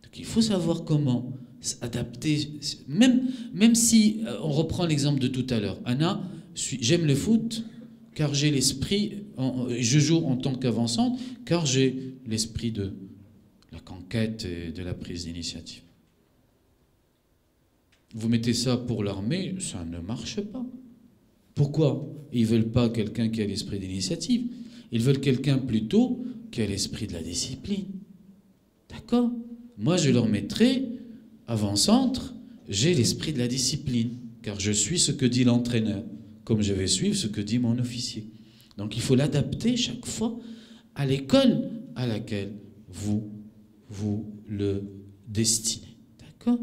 Donc il faut savoir comment s'adapter. Même si, on reprend l'exemple de tout à l'heure, Anna, j'aime le foot, car j'ai l'esprit, je joue en tant qu'avançante, car j'ai l'esprit de la conquête et de la prise d'initiative. Vous mettez ça pour l'armée, ça ne marche pas. Pourquoi? Ils ne veulent pas quelqu'un qui a l'esprit d'initiative. Ils veulent quelqu'un plutôt qui a l'esprit de la discipline. D'accord? Moi, je leur mettrai avant-centre, j'ai l'esprit de la discipline, car je suis ce que dit l'entraîneur, comme je vais suivre ce que dit mon officier. Donc, il faut l'adapter chaque fois à l'école à laquelle vous le destinez. D'accord?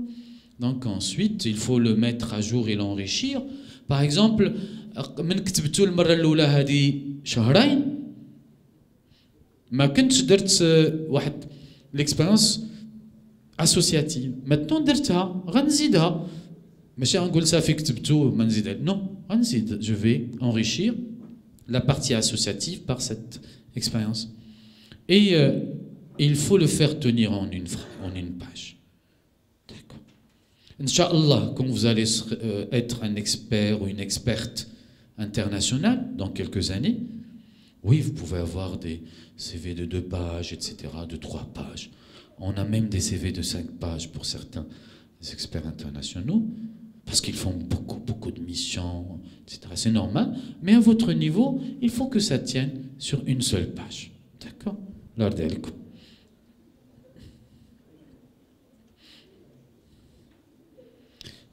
Donc, ensuite, il faut le mettre à jour et l'enrichir. Par exemple, من كتبتو المرة الأولى هذه شهرين ما كنتش درت واحد ليكسبيريونس اسوسياتيف. ماتنون درتها غنزيدها، ماشي غنقول صافي كتبتو ما نزيدها، نو غنزيد. جو في enrichir la partie associative par cette expérience. Et il faut le faire tenir en une page. D'accord. Inch'Allah, quand vous allez être un expert ou une experte internationale dans quelques années, oui, vous pouvez avoir des CV de 2 pages, etc., de 3 pages. On a même des CV de 5 pages pour certains experts internationaux, parce qu'ils font beaucoup de missions, etc. C'est normal, mais à votre niveau, il faut que ça tienne sur une seule page. D'accord?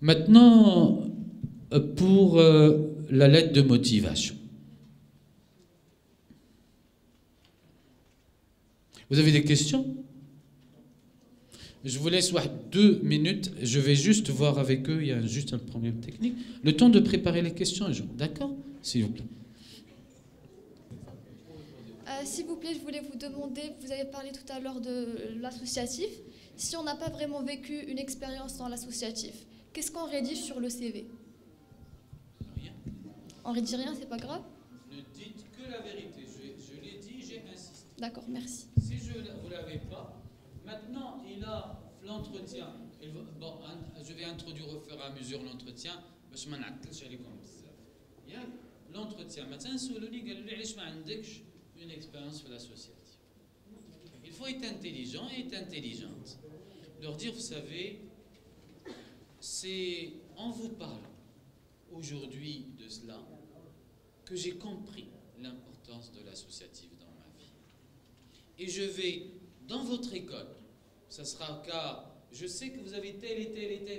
Maintenant, pour la lettre de motivation. Vous avez des questions? Je vous laisse 2 minutes, je vais juste voir avec eux, il y a juste un problème technique. Le temps de préparer les questions, d'accord? S'il vous plaît. S'il vous plaît, je voulais vous demander, vous avez parlé tout à l'heure de l'associatif. Si on n'a pas vraiment vécu une expérience dans l'associatif, qu'est-ce qu'on rédige sur le CV? Rien. On rédige rien, c'est pas grave? Ne dites que la vérité, je l'ai dit, j'ai insisté. D'accord, merci. Si vous ne l'avez pas, maintenant il a l'entretien. Bon, je vais introduire au fur et à mesure l'entretien. L'entretien, maintenant, une expérience sur l'associatif. Il faut être intelligent et être intelligente. Leur dire, vous savez, c'est en vous parlant aujourd'hui de cela que j'ai compris l'importance de l'associatif dans ma vie. Et je vais, dans votre école, ça sera car je sais que vous avez telle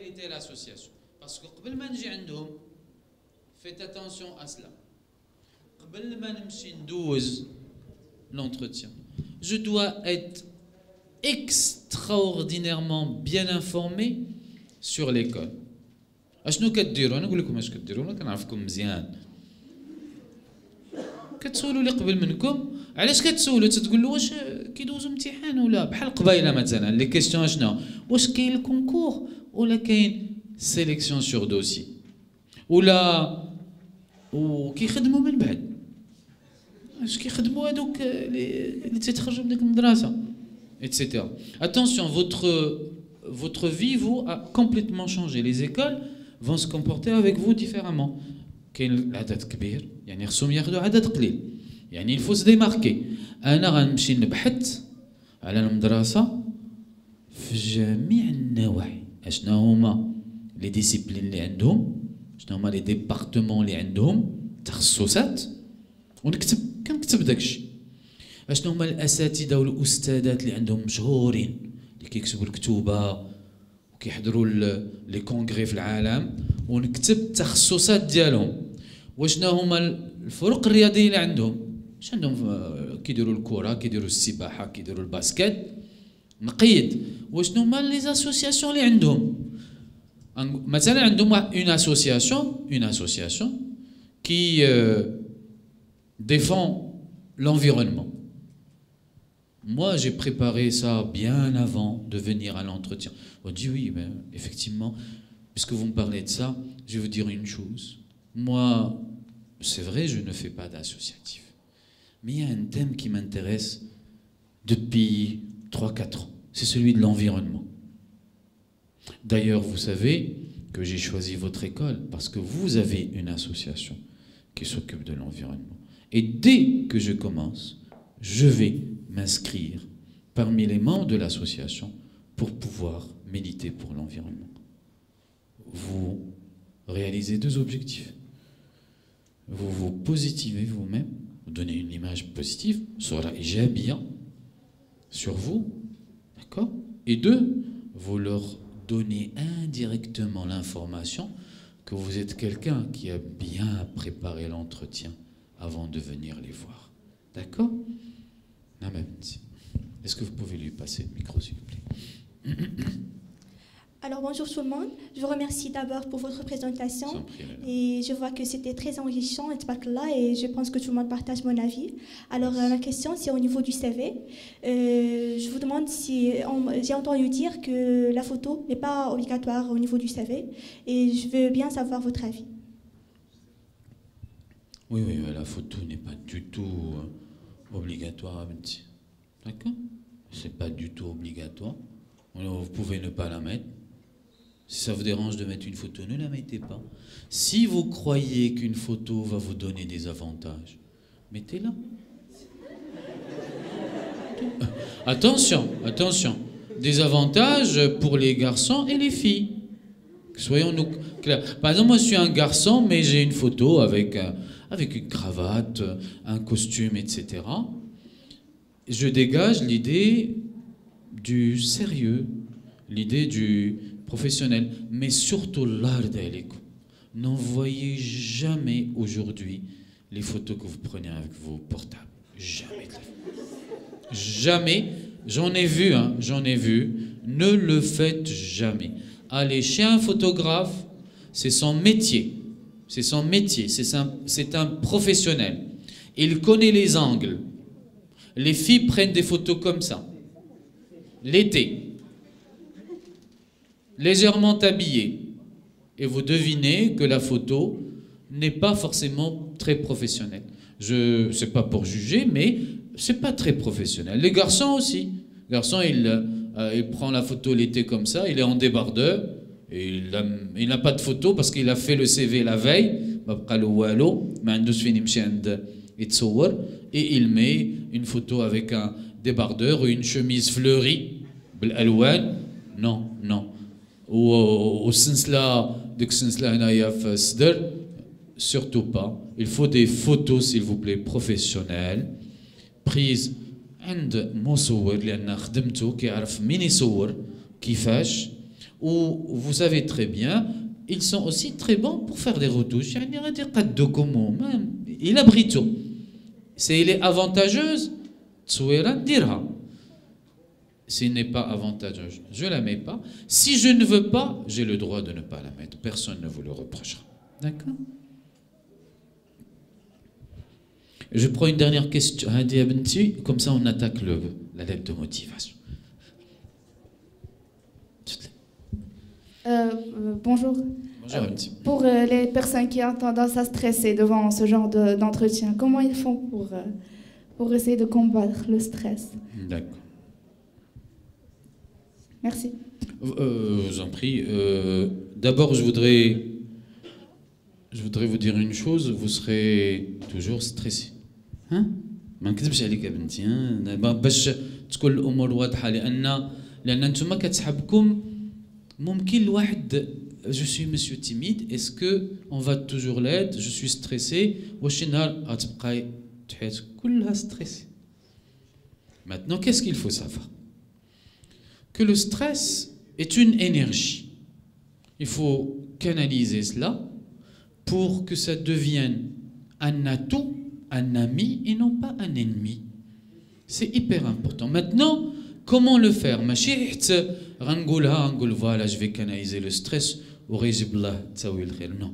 et telle association. Parce que faites attention à cela. L'entretien. Je dois être extraordinairement bien informé sur l'école. اشنو كديروا؟ انا نقول لكم اش كديروا، انا كنعرفكم مزيان. كتسولوا اللي قبل منكم، علاش كتسولوا؟ تتقول له واش كيدوزوا امتحان ولا بحال قبيله مثلا لي كيسيون شنو؟ واش كاين الكونكور ولا كاين سيليكسيون سور دوسي ولا وكيخدموا من بعد؟ اش كيخدموا هذوك اللي تيتخرجوا من ديك المدرسه etc. Attention, votre vie vous a complètement changé. Les écoles vont se comporter avec vous différemment. كاين العدد كبير يعني خصهم ياخذوا عدد قليل، يعني il faut se démarquer. انا غنمشي نبحث على المدرسه في جميع النواحي، اشنا هما لي ديسيبلين اللي عندهم، شنو هما لي ديبارتمون اللي عندهم تخصصات، كنكتب داكشي. اشنو هما الاساتذه والاستاذات اللي عندهم مشهورين اللي كيكتبوا الكتوبه وكيحضروا لي كونغري في العالم، ونكتب التخصصات ديالهم. واشنا هما الفرق الرياضيه اللي عندهم، واش عندهم كيديروا الكره، كيديروا السباحه، كيديروا الباسكت، نقيد. واشنو هما لي اسوسياسيون اللي عندهم. مثلا عندهم اون اسوسياسيون qui défend l'environnement. Moi, j'ai préparé ça bien avant de venir à l'entretien. On dit oui, mais effectivement, puisque vous me parlez de ça, je vais vous dire une chose. Moi, c'est vrai, je ne fais pas d'associatif. Mais il y a un thème qui m'intéresse depuis 3-4 ans. C'est celui de l'environnement. D'ailleurs, vous savez que j'ai choisi votre école parce que vous avez une association qui s'occupe de l'environnement. Et dès que je commence, je vais m'inscrire parmi les membres de l'association pour pouvoir militer pour l'environnement. Vous réalisez 2 objectifs. Vous vous positivez vous-même, vous donnez une image positive, bien sur vous, d'accord? Et 2, vous leur donnez indirectement l'information que vous êtes quelqu'un qui a bien préparé l'entretien avant de venir les voir. D'accord? Est-ce que vous pouvez lui passer le micro, s'il vous plaît? Alors bonjour tout le monde, je vous remercie d'abord pour votre présentation Sans prie, et je vois que c'était très enrichissant et je pense que tout le monde partage mon avis. Alors ma question c'est au niveau du CV. Je vous demande si j'ai entendu dire que la photo n'est pas obligatoire au niveau du CV et je veux bien savoir votre avis. Oui, oui, la photo n'est pas du tout obligatoire, Abenti. D'accord? C'est pas du tout obligatoire. Vous pouvez ne pas la mettre. Si ça vous dérange de mettre une photo, ne la mettez pas. Si vous croyez qu'une photo va vous donner des avantages, mettez-la. Attention, attention. Des avantages pour les garçons et les filles. Soyons-nous clairs. Par exemple, moi je suis un garçon, mais j'ai une photo avec une cravate, un costume, etc. Je dégage l'idée du sérieux, l'idée du professionnel, mais surtout l'art d'Alekou. N'envoyez jamais aujourd'hui les photos que vous prenez avec vos portables. Jamais. Jamais. J'en ai vu, hein, j'en ai vu. Ne le faites jamais. Allez chez un photographe, c'est son métier. C'est son métier. C'est un professionnel. Il connaît les angles. Les filles prennent des photos comme ça. L'été. Légèrement habillée. Et vous devinez que la photo n'est pas forcément très professionnelle. C'est pas pour juger, mais c'est pas très professionnel. Les garçons aussi. Le garçon, il prend la photo l'été comme ça, il est en débardeur, et il n'a pas de photo parce qu'il a fait le CV la veille, et il met une photo avec un débardeur ou une chemise fleurie. Non, non. Ou surtout pas. Il faut des photos, s'il vous plaît, professionnelles, prises عند مصور لأن خدمته كيعرف مين يصور كيفاش. Ou vous savez très bien, ils sont aussi très bons pour faire des retouches. يعني غادي يقدوكم إلا بغيتو. Si elle est avantageuse, تصويرة نديرها. S'il n'est pas avantageux, je ne la mets pas. Si je ne veux pas, j'ai le droit de ne pas la mettre. Personne ne vous le reprochera. D'accord? Je prends une dernière question. Comme ça, on attaque la lettre de motivation. Bonjour. Bonjour, pour les personnes qui ont tendance à stresser devant ce genre d'entretien, comment ils font pour essayer de combattre le stress? D'accord. Merci. Je vous en prie. D'abord, je voudrais vous dire une chose. Vous serez toujours stressé. ما نكذبش عليك يا بنتي باش تكون الامور واضحه لان انتم كتسحبكم ممكن الواحد je suis monsieur timide, est-ce que on va toujours l'être, je suis stressé واش نهار غتبقاي حياتك كلها stressé. Maintenant, qu'est-ce qu'il faut savoir? Que le stress est une énergie. Il faut canaliser cela pour que ça devienne un atout, un ami et non pas un ennemi. C'est hyper important. Maintenant, comment le faire? Voilà, je vais canaliser le stress. Non.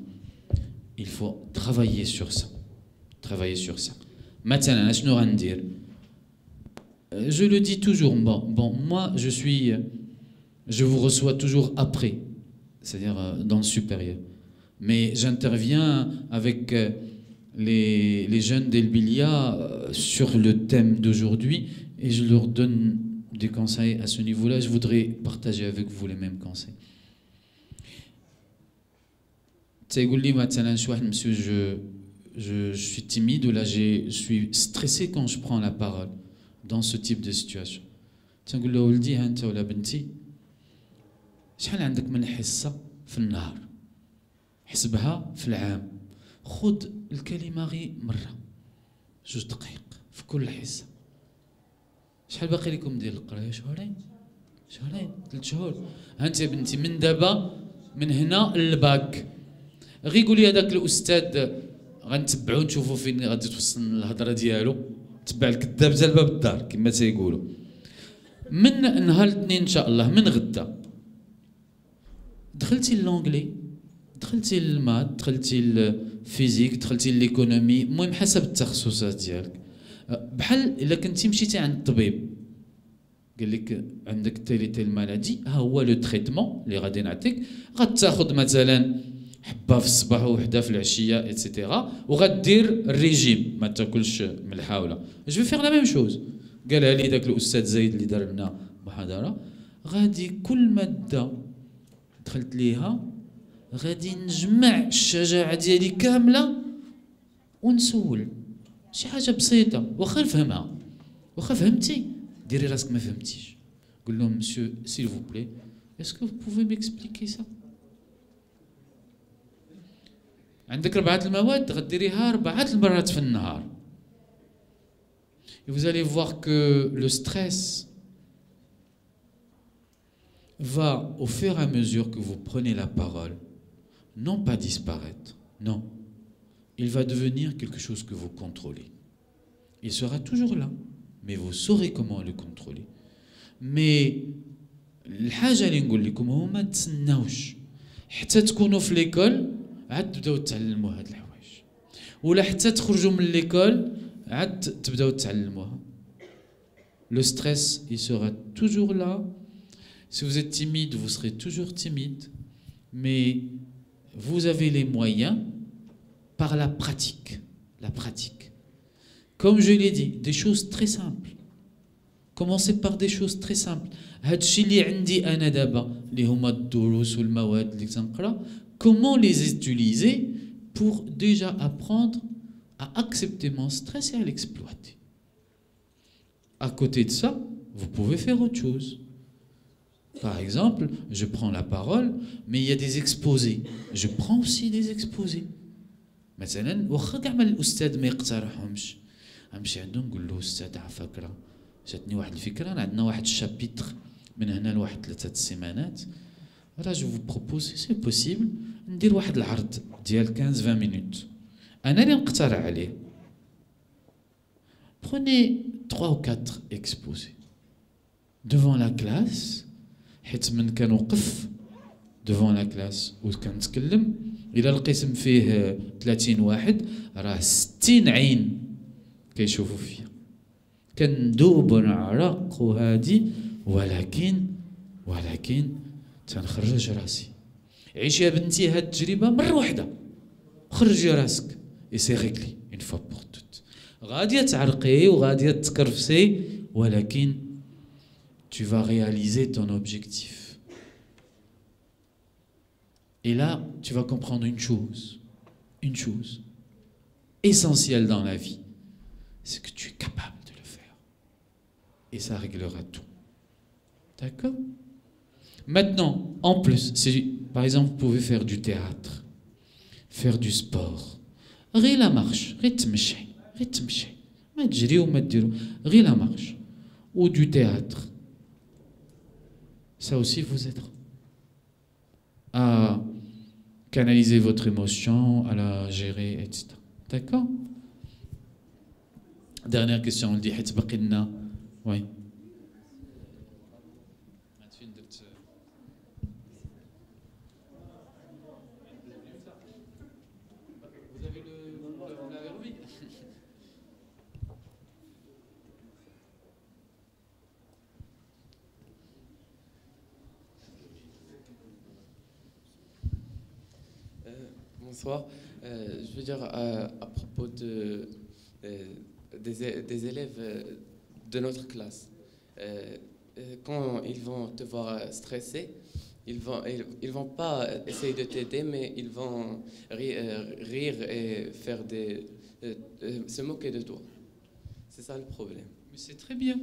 Il faut travailler sur ça. Travailler sur ça. Maintenant, je le dis toujours. Bon, moi, je vous reçois toujours après, c'est-à-dire dans le supérieur. Mais j'interviens avec les jeunes d'Elbilia sur le thème d'aujourd'hui et je leur donne des conseils à ce niveau-là. Je voudrais partager avec vous les mêmes conseils. Monsieur, je suis timide ou là je suis stressé quand je prends la parole dans ce type de situation. تنقول له ولدي ها انت ولا بنتي شحال عندك من حصه في النهار حسبها في العام خذ الكلمه غير مره 2 دقائق في كل حصه شحال باقي لكم ديال القرايه شهرين 3 شهور ها انت يا بنتي من دابا من هنا للباك غير قولي هذاك الاستاذ غنتبعو نشوفوا فين غادي توصل الهضره ديالو تبع الكذاب حتى لباب الدار كما تيقولوا من نهار الاثنين ان شاء الله من غدا دخلتي لونجلي، دخلتي للمات، دخلتي الفيزيك، دخلتي ليكونومي، المهم حسب التخصصات ديالك. بحال الا كنتي مشيتي عند الطبيب قال لك عندك تيلي مالادي، ها هو لو تريتمون اللي غادي نعطيك. غتاخذ مثلا حبه في الصباح وحده في العشيه ايتترا، وغدير الريجيم، ما تاكلش ملحه ولا. جو في فيغ لا ميم شوز، قالها لي داك الاستاذ زايد اللي دار لنا محاضره. غادي كل ماده دخلت ليها غادي نجمع الشجاعه ديالي كامله ونسول شي حاجه بسيطه، واخا نفهمها واخا فهمتي ديري راسك ما فهمتيش. قول لهم مسيو سيل فو بلي اسكو vous pouvez m'expliquer ça. عندك 4 المواد غديريها 4 المرات في النهار. Et vous allez voir que le stress va, au fur et à mesure que vous prenez la parole, non pas disparaître, non. Il va devenir quelque chose que vous contrôlez. Il sera toujours là, mais vous saurez comment le contrôler. Mais الحاجة اللي نقول لكم هو ما تسناوش حتى تكونوا في ليكول عاد تبداو تعلموا هاد الحوايج، ولا حتى تخرجوا من ليكول عاد تبداو تعلموها. Le stress, il sera toujours là. Si vous êtes timide, vous serez toujours timide, mais vous avez les moyens par la pratique. La pratique. Comme je l'ai dit, des choses très simples. Commencez par des choses très simples. هادشي اللي عندي أنا دابا اللي هما الدروس والمواد اللي تنقرا. Comment les utiliser pour déjà apprendre à accepter mon stress et à l'exploiter. À côté de ça, vous pouvez faire autre chose. Par exemple, je prends la parole, mais il y a des exposés. Je prends aussi des exposés. مثلا واخا كاع ما الاستاذ ما يقترحهمش، غنمشي عنده نقول له استاذ على فكره جاتني واحد الفكره، عندنا واحد الشابيتر من هنا لواحد 3 السيمانات، راه جو فو بروبوز سي بوسيبل ندير واحد العرض ديال 15-20 مينوت انا اللي نقترح عليه. Prenez 3 ou 4 exposés devant la classe، حيت من كنوقف devant la classe وكنتكلم إلا القسم فيه 30 واحد راه 60 عين كيشوفوا فيا، كندوب ونعرق وهادي، ولكن تنخرج راسي. عيشي يا بنتي هاد التجربة مرة واحدة، خرجي راسك اي سي ريغلي اون فوا بور توت. غادية تعرقي وغادية تكرفسي، ولكن tu vas réaliser ton objectif. Et là, tu vas comprendre une chose essentielle dans la vie, c'est que tu es capable de le faire. Et ça réglera tout. D'accord? Maintenant, en plus, par exemple, vous pouvez faire du théâtre, faire du sport. غير la marche, غير تمشي. ما تجري وما تديرو، غير la marche. Ou du théâtre. Ça aussi vous aidera à canaliser votre émotion, à la gérer, etc. D'accord? Dernière question, on dit حيت باقي لنا. Oui. Vous avez la verrouille? Bonsoir. Je veux dire à propos des élèves de notre classe. Quand ils vont te voir stressé, ils vont pas essayer de t'aider, mais ils vont rire et faire se moquer de toi. C'est ça le problème. Mais c'est très bien.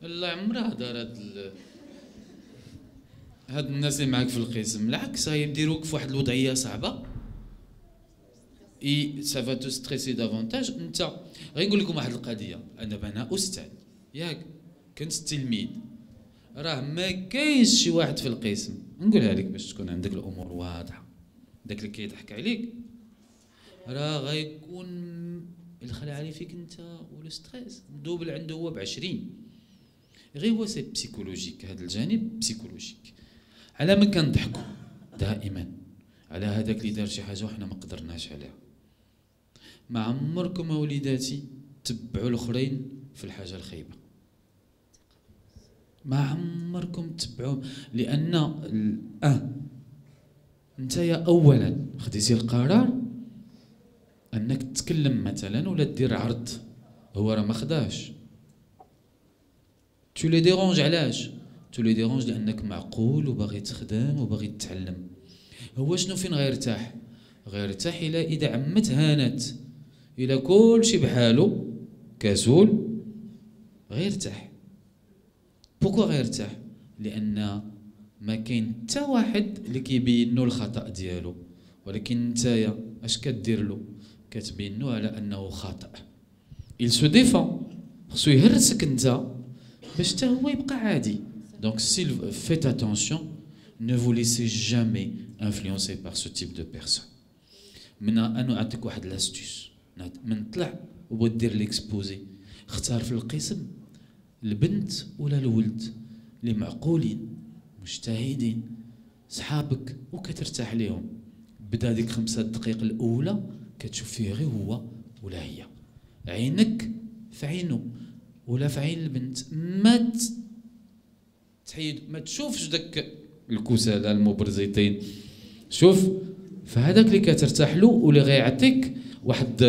الله عمرها دار هاد الناس اللي معاك في القسم، بالعكس غيديروك في واحد الوضعيه صعبه. اي سا فا تو ستريسي دافونتاج. انت غنقول لكم واحد القضيه، انا استاذ ياك، كنت تلميذ، راه ما كاينش شي واحد في القسم، نقولها لك باش تكون عندك الامور واضحه. داك اللي كيضحك عليك راه غيكون الخلع عليه فيك انت ولا ستريس مدوبل عنده هو ب20. غير هو سي بسيكولوجيك، هذا الجانب بسيكولوجيك. على من كنضحكوا دائما على هذاك اللي دار شي حاجه وحنا ما قدرناش عليها. ما عمركم وليداتي تبعوا الاخرين في الحاجه الخايبه، ما عمركم تبعوا، لان انت يا اولا خديتي القرار انك تتكلم مثلا ولا دير عرض، هو راه ما خداش. تو لي ديرونج علاش؟ تو لي ديرونج لانك معقول وباغي تخدم وباغي تتعلم. هو شنو فين غيرتاح؟ غيرتاح اذا عمت هانت، الا كلشي بحالو كسول غيرتاح. بوكو غيرتاح؟ لان ما كاين حتى واحد اللي كيبين له الخطا ديالو، ولكن نتايا اش كدير له؟ كتبين له على انه خطا. il se défend، خصو يهرسك انت باش حتى هو يبقى عادي. Donc faites attention, ne vous laissez jamais influencer par ce type de personne. انا نعطيك واحد لاستيس، من طلع وبغيت دير ليكسبوزي، اختار في القسم البنت ولا الولد اللي معقولين مجتهدين صحابك وكترتاح ليهم. بدا ديك 5 دقائق الاولى كتشوف فيه غير هو ولا هي، عينك في عينه ولا في عين البنت، ما تحيد، ما تشوفش داك الكسالى المبرزيتين، شوف فهذاك اللي كترتاح له واللي غيعطيك واحد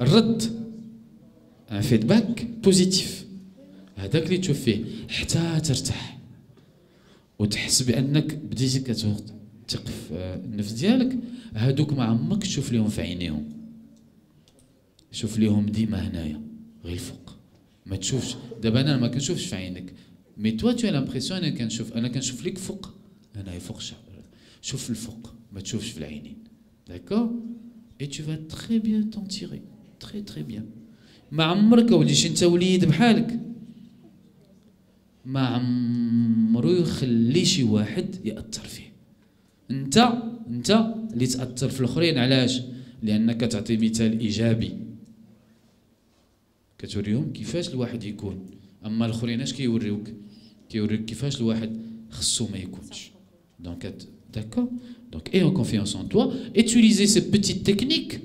الرد، ان فيدباك بوزيتيف، هذاك اللي تشوف فيه حتى ترتاح وتحس بانك بديتي كتثق في النفس ديالك. هادوك ما عمرك تشوف ليهم في عينيهم، شوف ليهم ديما هنايا غير الفوق، ما تشوفش. دابا انا ما كنشوفش في عينك، مي توا تو لامبريسيون انا كنشوف لك فوق، انا فوق شوف الفوق، ما تشوفش في العينين. داكور اي تو فا تري بيان تون تيري تري تري بيان. ما عمرك وليش انت وليد بحالك، ما عمرو يخلي شي واحد ياثر فيه. انت اللي تاثر في الاخرين. علاش؟ لانك تعطي مثال ايجابي، كتوريهم كيفاش الواحد يكون. اما الاخرين اش كيوريوك كيفاش الواحد خصو ما يكونش. دونك d'accord, donc ayez confiance en toi, utilisez ces petites techniques,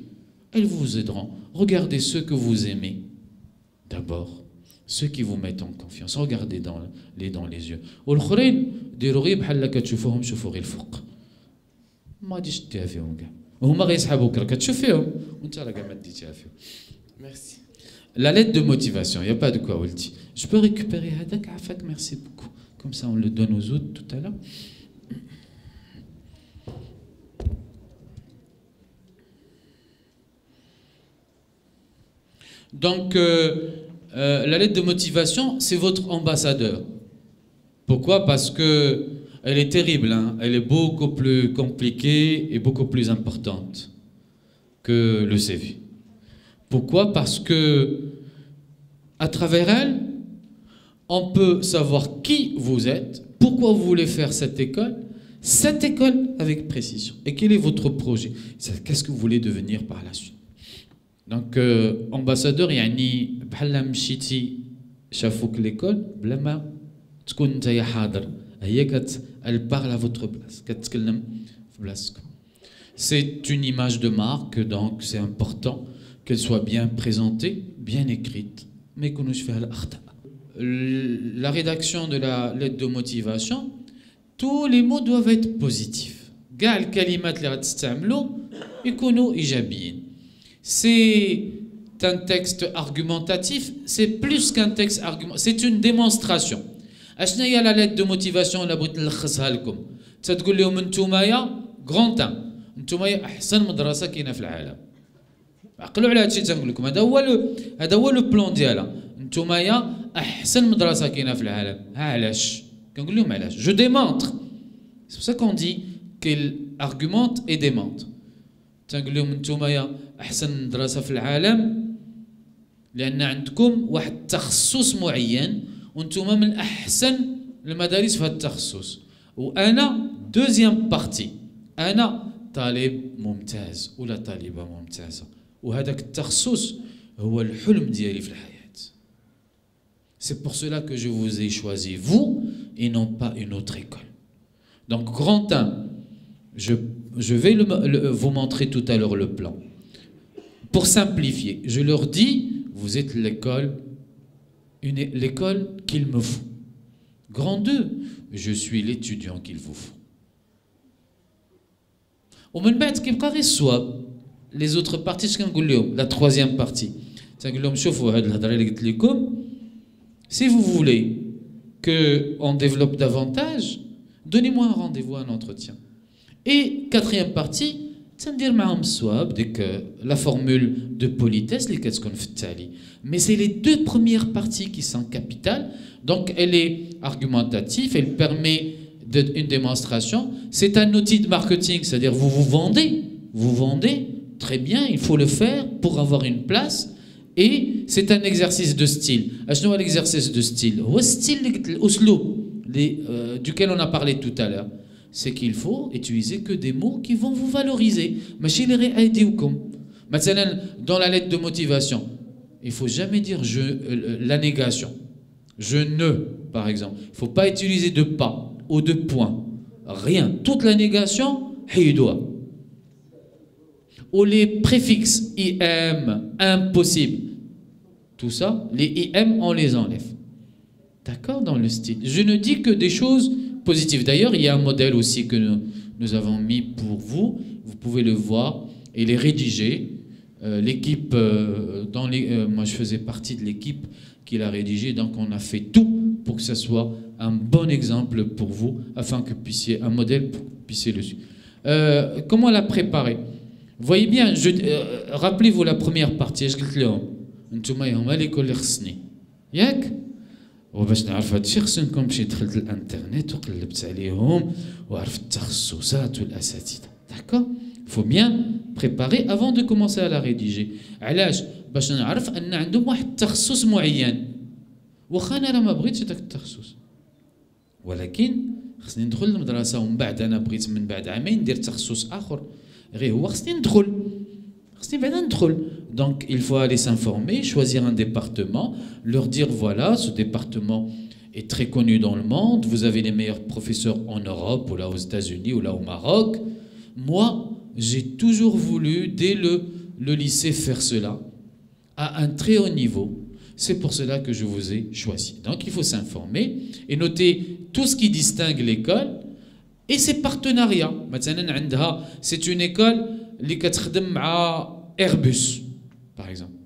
elles vous aideront. Regardez ceux que vous aimez d'abord, ceux qui vous mettent en confiance, regardez dans les yeux. والاخرين ديروا غير بحال كتشوفوهم شوفوا غير الفوق، ما غاديش ديها فيهم كاع، هما غيسحبوك راه كتشوف فيهم وانت راه كاع ما ديتيها فيهم. Merci. La lettre de motivation, il n'y a pas de quoi, Walti. Je peux récupérer Hadak Afak, merci beaucoup. Comme ça, on le donne aux autres tout à l'heure. Donc, la lettre de motivation, c'est votre ambassadeur. Pourquoi? Parce que elle est terrible, hein? Elle est beaucoup plus compliquée et beaucoup plus importante que le CV. Pourquoi? Parce que à travers elle, on peut savoir qui vous êtes, pourquoi vous voulez faire cette école avec précision. Et quel est votre projet? Qu'est-ce que vous voulez devenir par la suite? Donc, ambassadeur, يعني بحال مشيتي شافوك l'école بلا ما تكون نتايا حاضر، هي elle parle à votre place، كتكلم في بلاصتكم. C'est une image de marque, donc c'est important qu'elle soit bien présentée, bien écrite, mais يكونوش فيها الأخطاء. La rédaction de la lettre de motivation, tous les mots doivent être positifs. كاع الكلمات اللي غتستعملوا يكونوا إيجابيين. C'est un texte argumentatif, c'est plus qu'un texte argumentatif, c'est une démonstration. اشنا هي la lettre de motivation اللي بغيت نلخصها لكم؟ تتقول لهم انتومايا غران انتومايا احسن مدرسه كاينه في العالم. عقلوا على هادشي تنقول لكم، هذا هو لو بلان ديالها. انتومايا احسن مدرسه كاينه في العالم. علاش؟ كنقول لهم علاش. جو ديمونتر. C'est pour ça qu'on dit qu'elle argumente et démontre. تنقول لهم انتومايا احسن مدرسه في العالم لان عندكم واحد التخصص معين وانتم من احسن المدارس في هذا التخصص. وانا دوزيام بارتي، انا طالب ممتاز ولا طالبه ممتازه، وهذاك التخصص هو الحلم ديالي في الحياه. C'est pour cela que je vous ai choisi vous et non pas une autre école. Donc, grand 1, je vais vous montrer tout à l'heure le plan. Pour simplifier, je leur dis, vous êtes l'école qu'il me faut. Grand 2, je suis l'étudiant qu'il vous faut. ومن بعد كيبقى غير الصواب les autres parties اش كنقول لهم la troisième partie تنقول لهم شوفوا هاد الهضره اللي قلت لكم si vous voulez que on développe davantage donnez-moi un rendez-vous, un entretien. Et quatrième partie تندير معهم الصواب ديك la formule de politesse اللي كتكون في التالي. Mais c'est les deux premières parties qui sont capitales. Donc elle est argumentative, elle permet une démonstration. C'est un outil de marketing, c'est-à-dire vous vendez, très bien, il faut le faire pour avoir une place. Et c'est un exercice de style. Quel est l'exercice de style? C'est le style duquel on a parlé tout à l'heure. C'est qu'il faut utiliser que des mots qui vont vous valoriser. Dans la lettre de motivation, il ne faut jamais dire la négation. Je ne, par exemple. Il ne faut pas utiliser de pas ou de point. Rien. Toute la négation, doit. Ou les préfixes im, impossible. Tout ça, les im, on les enlève. D'accord, dans le style. Je ne dis que des choses positives. D'ailleurs, il y a un modèle aussi que nous avons mis pour vous. Vous pouvez le voir. Il est rédigé. L'équipe, moi je faisais partie de l'équipe qui l'a rédigé. Donc on a fait tout pour que ce soit un bon exemple pour vous, afin que vous puissiez, un modèle pour que vous puissiez le suivre. Comment la préparer? Vous voyez bien, rappelez-vous la première partie. Je dis لهم انتم هما l'école اللي خصني ياك وباش نعرف هذا الشيء خصني نكون مشيت دخلت الانترنت وقلبت عليهم وعرفت التخصصات والاساتذه. D'accord? Il faut bien préparer avant de commencer à la rédiger. علاش؟ باش نعرف ان عندهم واحد التخصص معين واخا انا راه ما بغيتش داك التخصص ولكن خصني ندخل للمدرسه ومن بعد انا بغيت من بعد عامين ندير تخصص اخر غير هو خصني ندخل بعدا ندخل. Donc il faut aller s'informer, choisir un département, leur dire voilà, ce département est très connu dans le monde, vous avez les meilleurs professeurs en Europe ou là aux États-Unis ou là au Maroc. Moi, j'ai toujours voulu dès le lycée faire cela à un très haut niveau. C'est pour cela que je vous ai choisi. Donc il faut s'informer et noter tout ce qui distingue l'école et ses partenariats. Maintenant, c'est une école qui كتخدم مع Airbus, par exemple.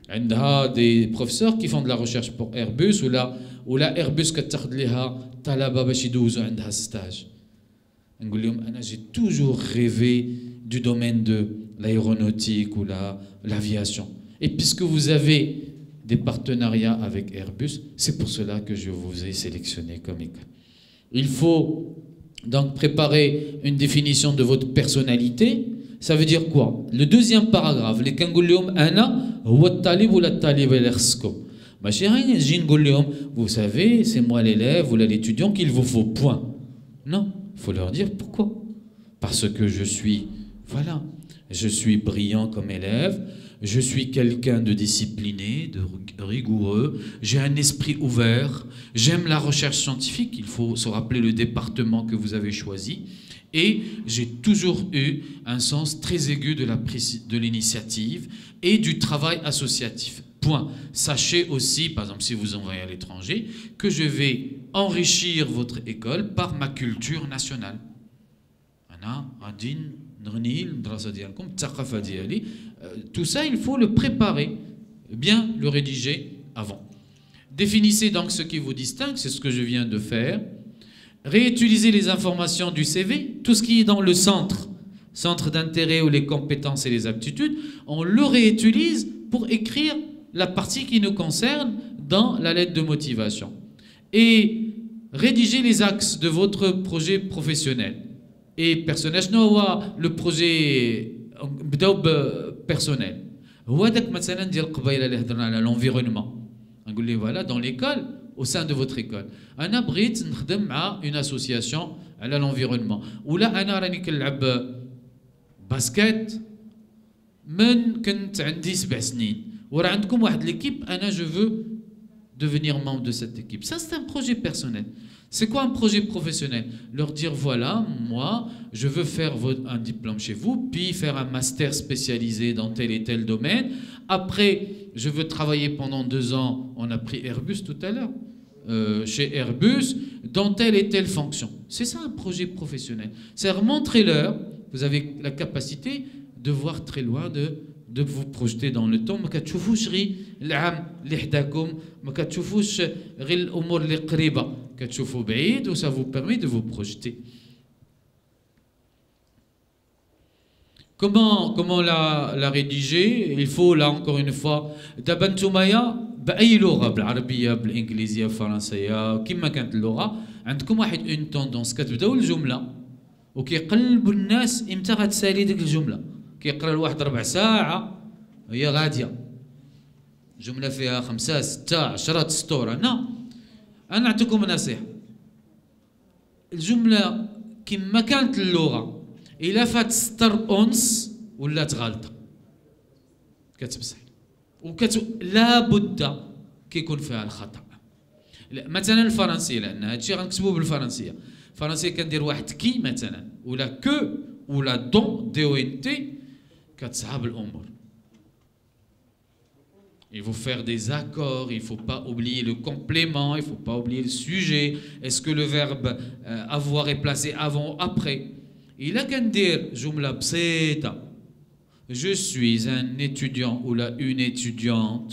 Il y a des professeurs qui font de la recherche pour Airbus ou là Airbus كتاخذ ليها طلبة باش يدوزوا عندها stage. نقول لهم أنا j'ai toujours rêvé du domaine de l'aéronautique ou l'aviation. Et puisque vous avez des partenariats avec Airbus, c'est pour cela que je vous ai sélectionné comme école. Il faut donc préparer une définition de votre personnalité. Ça veut dire quoi? Le deuxième paragraphe, les كنقول لهم أنا هو الطالب ولا الطالبة اللي خصكم. ماشي غير نجي نقول لهم vous savez, c'est moi l'élève ou l'étudiant qu'il vous faut point. Non, il faut leur dire pourquoi. Parce que je suis brillant comme élève, je suis quelqu'un de discipliné, de rigoureux, j'ai un esprit ouvert, j'aime la recherche scientifique, il faut se rappeler le département que vous avez choisi. Et j'ai toujours eu un sens très aigu de l'initiative et du travail associatif. Point. Sachez aussi, par exemple, si vous envoyez à l'étranger, que je vais enrichir votre école par ma culture nationale. Tout ça, il faut le préparer, bien le rédiger avant. Définissez donc ce qui vous distingue, c'est ce que je viens de faire. Réutiliser les informations du CV, tout ce qui est dans le centre d'intérêt ou les compétences et les aptitudes, on le réutilise pour écrire la partie qui nous concerne dans la lettre de motivation. Et rédiger les axes de votre projet professionnel et personnel. Le projet personnel. L'environnement. Voilà, dans l'école, au sein de votre école. أنا بغيت نخدم مع une association على l'environnement. ولا أنا راني كنلعب باسكيت من كنت عندي 7 سنين. وراه عندكم واحد ليكيب أنا je veux devenir membre de cette équipe. Ça, c'est un projet personnel. C'est quoi un projet professionnel? Leur dire, voilà, moi, je veux faire un diplôme chez vous, puis faire un master spécialisé dans tel et tel domaine. Après, je veux travailler pendant 2 ans, on a pris Airbus tout à l'heure, chez Airbus, dans telle et telle fonction. C'est ça un projet professionnel. C'est montrer-leur, vous avez la capacité de voir très loin, de vous projeter dans le temps. ما كتشوفوش غير العام اللي حداكم، ما كتشوفوش غير الامور اللي قريبه، كتشوفوا بعيد و ça vous permet de vous projeter. Comment la rédiger? Il faut là encore une fois دابا نتومايا باي لغه، بالعربيه بالانجليزيه بالفرنسيه كما كانت اللغه، عندكم واحد اون توندونس كتبداو الجمله وكيقلبوا الناس امتى غتسالي ديك الجمله، كيقرا الواحد 4 ساعة هي غادية، جملة فيها 5 6 10 سطور. أنا نعطيكم نصيحة، الجملة كما كانت اللغة إلا فات سطر أنس ولات غالطة كتمسح، لابد كيكون فيها الخطأ. مثلا الفرنسية، لأن هادشي غنكتبو بالفرنسية، الفرنسية كندير واحد كي مثلا ولا كو ولا دون دي او ان تي كتصعب الأمور. Il faut faire des accords, il ne faut pas oublier le complément, il ne faut pas oublier le sujet. Est-ce que le verbe avoir est placé avant ou après? Il a qu'à dire jumla bsita. Je suis un étudiant ou là une étudiante,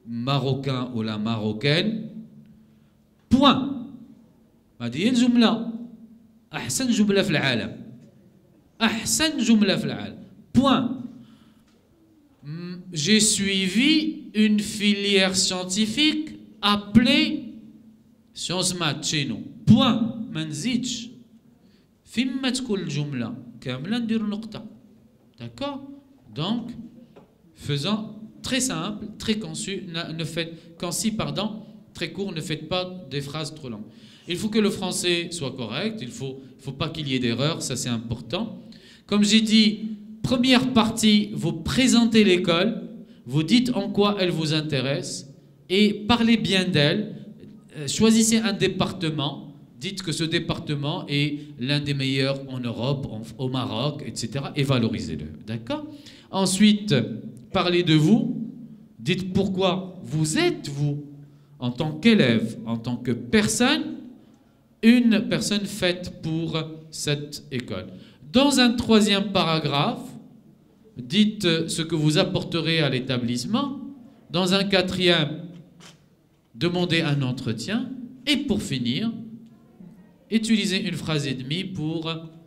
marocain ou la marocaine. Point. هذه الجملة أحسن جملة في العالم. أحسن جملة في العالم. Point. J'ai suivi une filière scientifique appelée sciences maths chez nous. Point. ما نزيدش. فين ما تكون الجملة كاملة نديرو نقطة. D'accord? Donc, faisant très simple, très concis, très court, ne faites pas des phrases trop longues. Il faut que le français soit correct, il faut pas qu'il y ait d'erreurs, ça c'est important. Comme j'ai dit, première partie, vous présentez l'école, vous dites en quoi elle vous intéresse et parlez bien d'elle. Choisissez un département, dites que ce département est l'un des meilleurs en Europe, au Maroc, etc. et valorisez-le. D'accord? Ensuite, parlez de vous, dites pourquoi vous êtes, vous, en tant qu'élève, en tant que personne, une personne faite pour cette école. Dans un troisième paragraphe, dites ce que vous apporterez à l'établissement. Dans un quatrième, demandez un entretien. Et pour finir, utilisez une phrase et demie pour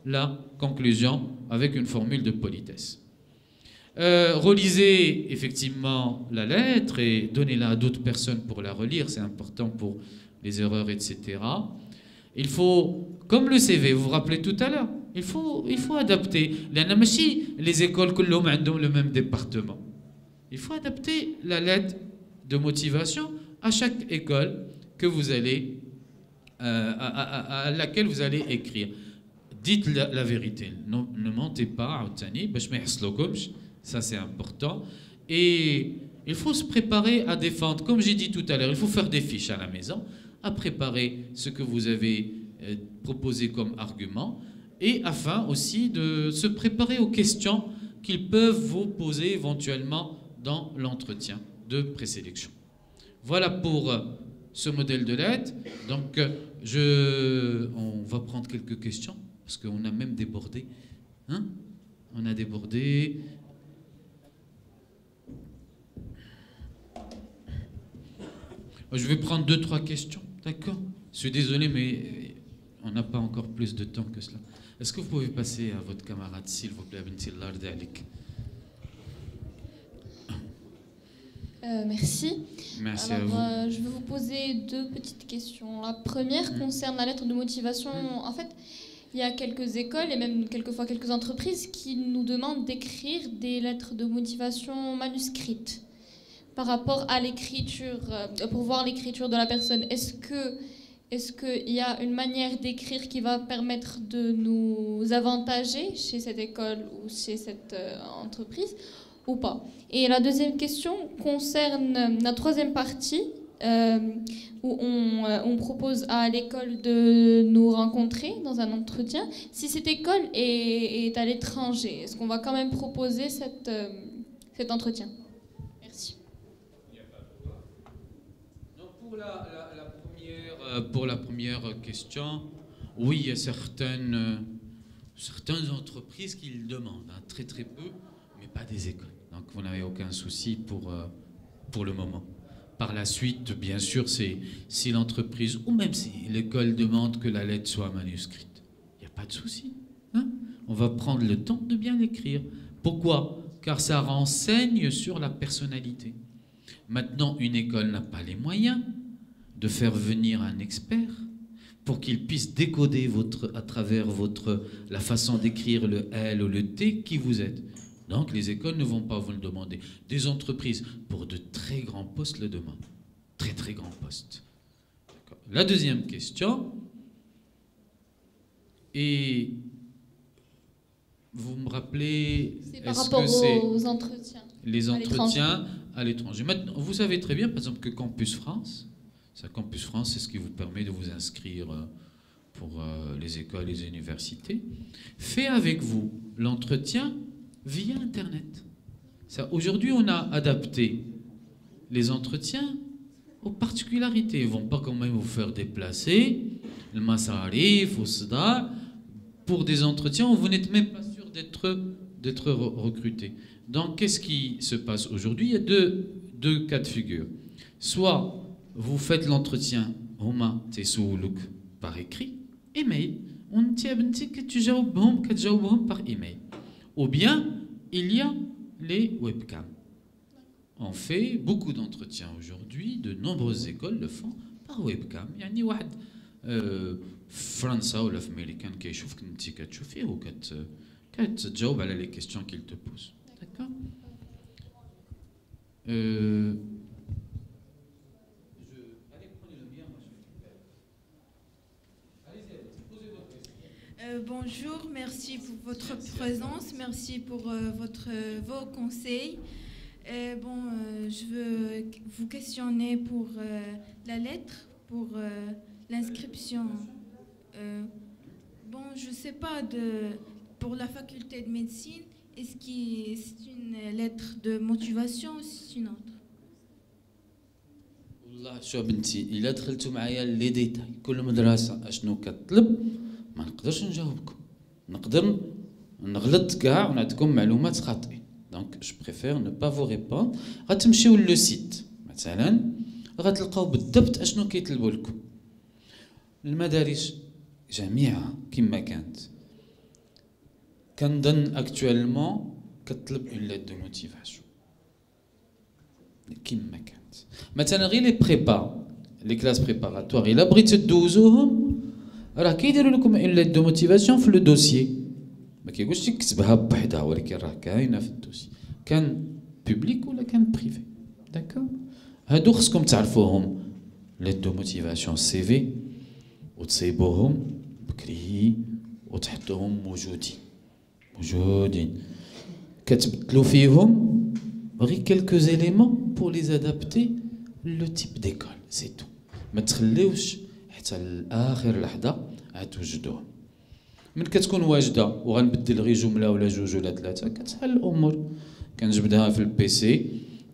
la conclusion avec une formule de politesse. Relisez effectivement la lettre et donnez-la à d'autres personnes pour la relire. C'est important pour les erreurs, etc. Il faut, comme le CV, vous vous rappelez tout à l'heure, il faut adapter. Les écoles ont le même département. Il faut adapter la lettre de motivation à chaque école que vous allez, à laquelle vous allez écrire. Dites la vérité. Ne mentez pas. Ça, c'est important. Et il faut se préparer à défendre. Comme j'ai dit tout à l'heure, il faut faire des fiches à la maison, à préparer ce que vous avez proposé comme argument, et afin aussi de se préparer aux questions qu'ils peuvent vous poser éventuellement dans l'entretien de présélection. Voilà pour ce modèle de lettre. Donc, on va prendre quelques questions, parce qu'on a même débordé. Hein? On a débordé. Je vais prendre 2-3 questions, d'accord? Je suis désolé, mais on n'a pas encore plus de temps que cela. Est-ce que vous pouvez passer à votre camarade, s'il vous plaît, merci. Merci. Alors, à vous. je vais vous poser 2 petites questions. La première concerne la lettre de motivation. En fait, il y a quelques écoles et même quelquefois quelques entreprises qui nous demandent d'écrire des lettres de motivation manuscrites par rapport à l'écriture, pour voir l'écriture de la personne. Est-ce qu'il y a une manière d'écrire qui va permettre de nous avantager chez cette école ou chez cette entreprise ou pas? Et la deuxième question concerne la troisième partie où on propose à l'école de nous rencontrer dans un entretien. Si cette école est à l'étranger, est-ce qu'on va quand même proposer cet entretien? Merci. Non, pour la première question, oui, il y a certaines entreprises qui le demandent, hein, très très peu, mais pas des écoles. Donc vous n'avez aucun souci pour le moment. Par la suite, bien sûr, si l'entreprise ou même si l'école demande que la lettre soit manuscrite, il n'y a pas de souci. Hein? On va prendre le temps de bien l'écrire. Pourquoi? Car ça renseigne sur la personnalité. Maintenant, une école n'a pas les moyens de faire venir un expert pour qu'il puisse décoder à travers la façon d'écrire le L ou le T qui vous êtes. Donc les écoles ne vont pas vous le demander. Des entreprises, pour de très grands postes, le demandent. Très très grands postes. La deuxième question, et vous me rappelez... C'est par rapport aux entretiens. Les entretiens à l'étranger. Maintenant, vous savez très bien, par exemple, que Campus France, c'est ce qui vous permet de vous inscrire pour les écoles et les universités, fait avec vous l'entretien via Internet. Aujourd'hui, on a adapté les entretiens aux particularités. Ils ne vont pas quand même vous faire déplacer, le Massarif, au Sada, pour des entretiens où vous n'êtes même pas sûr d'être recruté. Donc, qu'est-ce qui se passe aujourd'hui? Il y a deux cas de figure. Soit vous faites l'entretien par écrit, email, par email. Ou bien, il y a les webcams. On fait beaucoup d'entretiens aujourd'hui, de nombreuses écoles le font par webcam. يعني واحد فرنسا ولا في امريكان كيشوفك انت كتشوفيه وكتجاوب على les questions qu'il te pose. D'accord? Bonjour, merci pour votre présence, merci pour vos conseils. Je veux vous questionner pour la lettre, pour l'inscription. Je ne sais pas, pour la faculté de médecine, est-ce que c'est une lettre de motivation ou c'est une autre? والله شو بنتي إلا دخلتوا معايا لي ديتاي كل مدرسة أشنو كتطلب ما نقدرش نجاوبكم نقدر نغلط كاع ونعطيكم معلومات خاطئة دونك جو بريفير نو با فو ريبوند غتمشيو لو سيت مثلا غتلقاو بالضبط اشنو كيطلبوا لكم المدارس جميعها كما كانت كنظن اكطوالمون كتطلب اون ليت دو موتيفاسيون كما كانت مثلا غير لي بريبا لي كلاس بريباراتوار الا بغيتو دوزوهم راه كيديروا لكم اون ليت دو موتيفاسيون في لو دوسيي ما كيقولش لك كتبها بوحدها ولكن راه كاينه في الدوسي كان بوبليك ولا كان بريفي داكور هادو خصكم تعرفوهم ليت دو موتيفاسيون سي في وتصيبوهم بكري وتحطوهم موجودين كتبدلوا فيهم غير كلكو زيليمون بور لي زادابتي لو تيب ديكول سي تو ما تخليوش حتى لاخر لحظه عاد توجدوهم من كتكون واجده وغنبدل غير جمله ولا جوج ولا ثلاثه كتسهل الامور كنجبدها في البيسي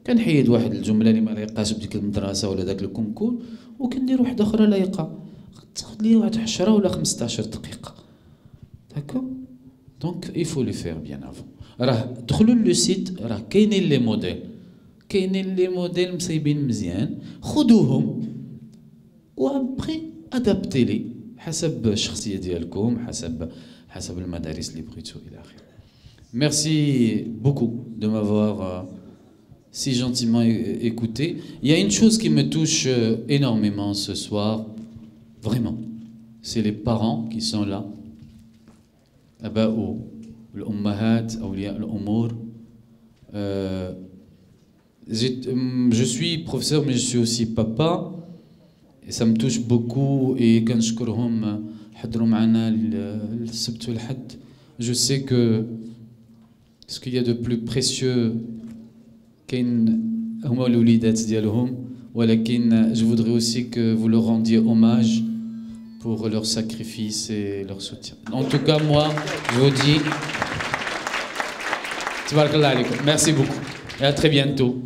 كنحيد واحد الجمله اللي ما لايقاش بديك المدرسه ولا داك الكونكور وكندير واحده اخرى لايقه غتاخذ لي واحد 10 ولا 15 دقيقه داكو دونك il faut le faire bien avant راه دخلوا لو سيت راه كاينين لي موديل مصايبين مزيان خذوهم وابري ادابتي لي حسب الشخصيه ديالكم حسب المدارس اللي بغيتو الى اخره. Merci beaucoup de m'avoir si gentiment écouté. Il y a une chose qui me touche énormément ce soir, vraiment, c'est les parents qui sont là. أباء الأمهات أولياء الأمور. Je suis professeur mais je suis aussi papa et ça me touche beaucoup et كنشكرهم حضروا معنا السبت والحد. Je sais que ce qu'il y a de plus précieux كاين هما الوليدات ديالهم ولكن je voudrais aussi que vous leur rendiez hommage pour leur sacrifice et leur soutien. En tout cas, moi, je vous dis, tabarakallah alaykoum. Merci beaucoup et à très bientôt.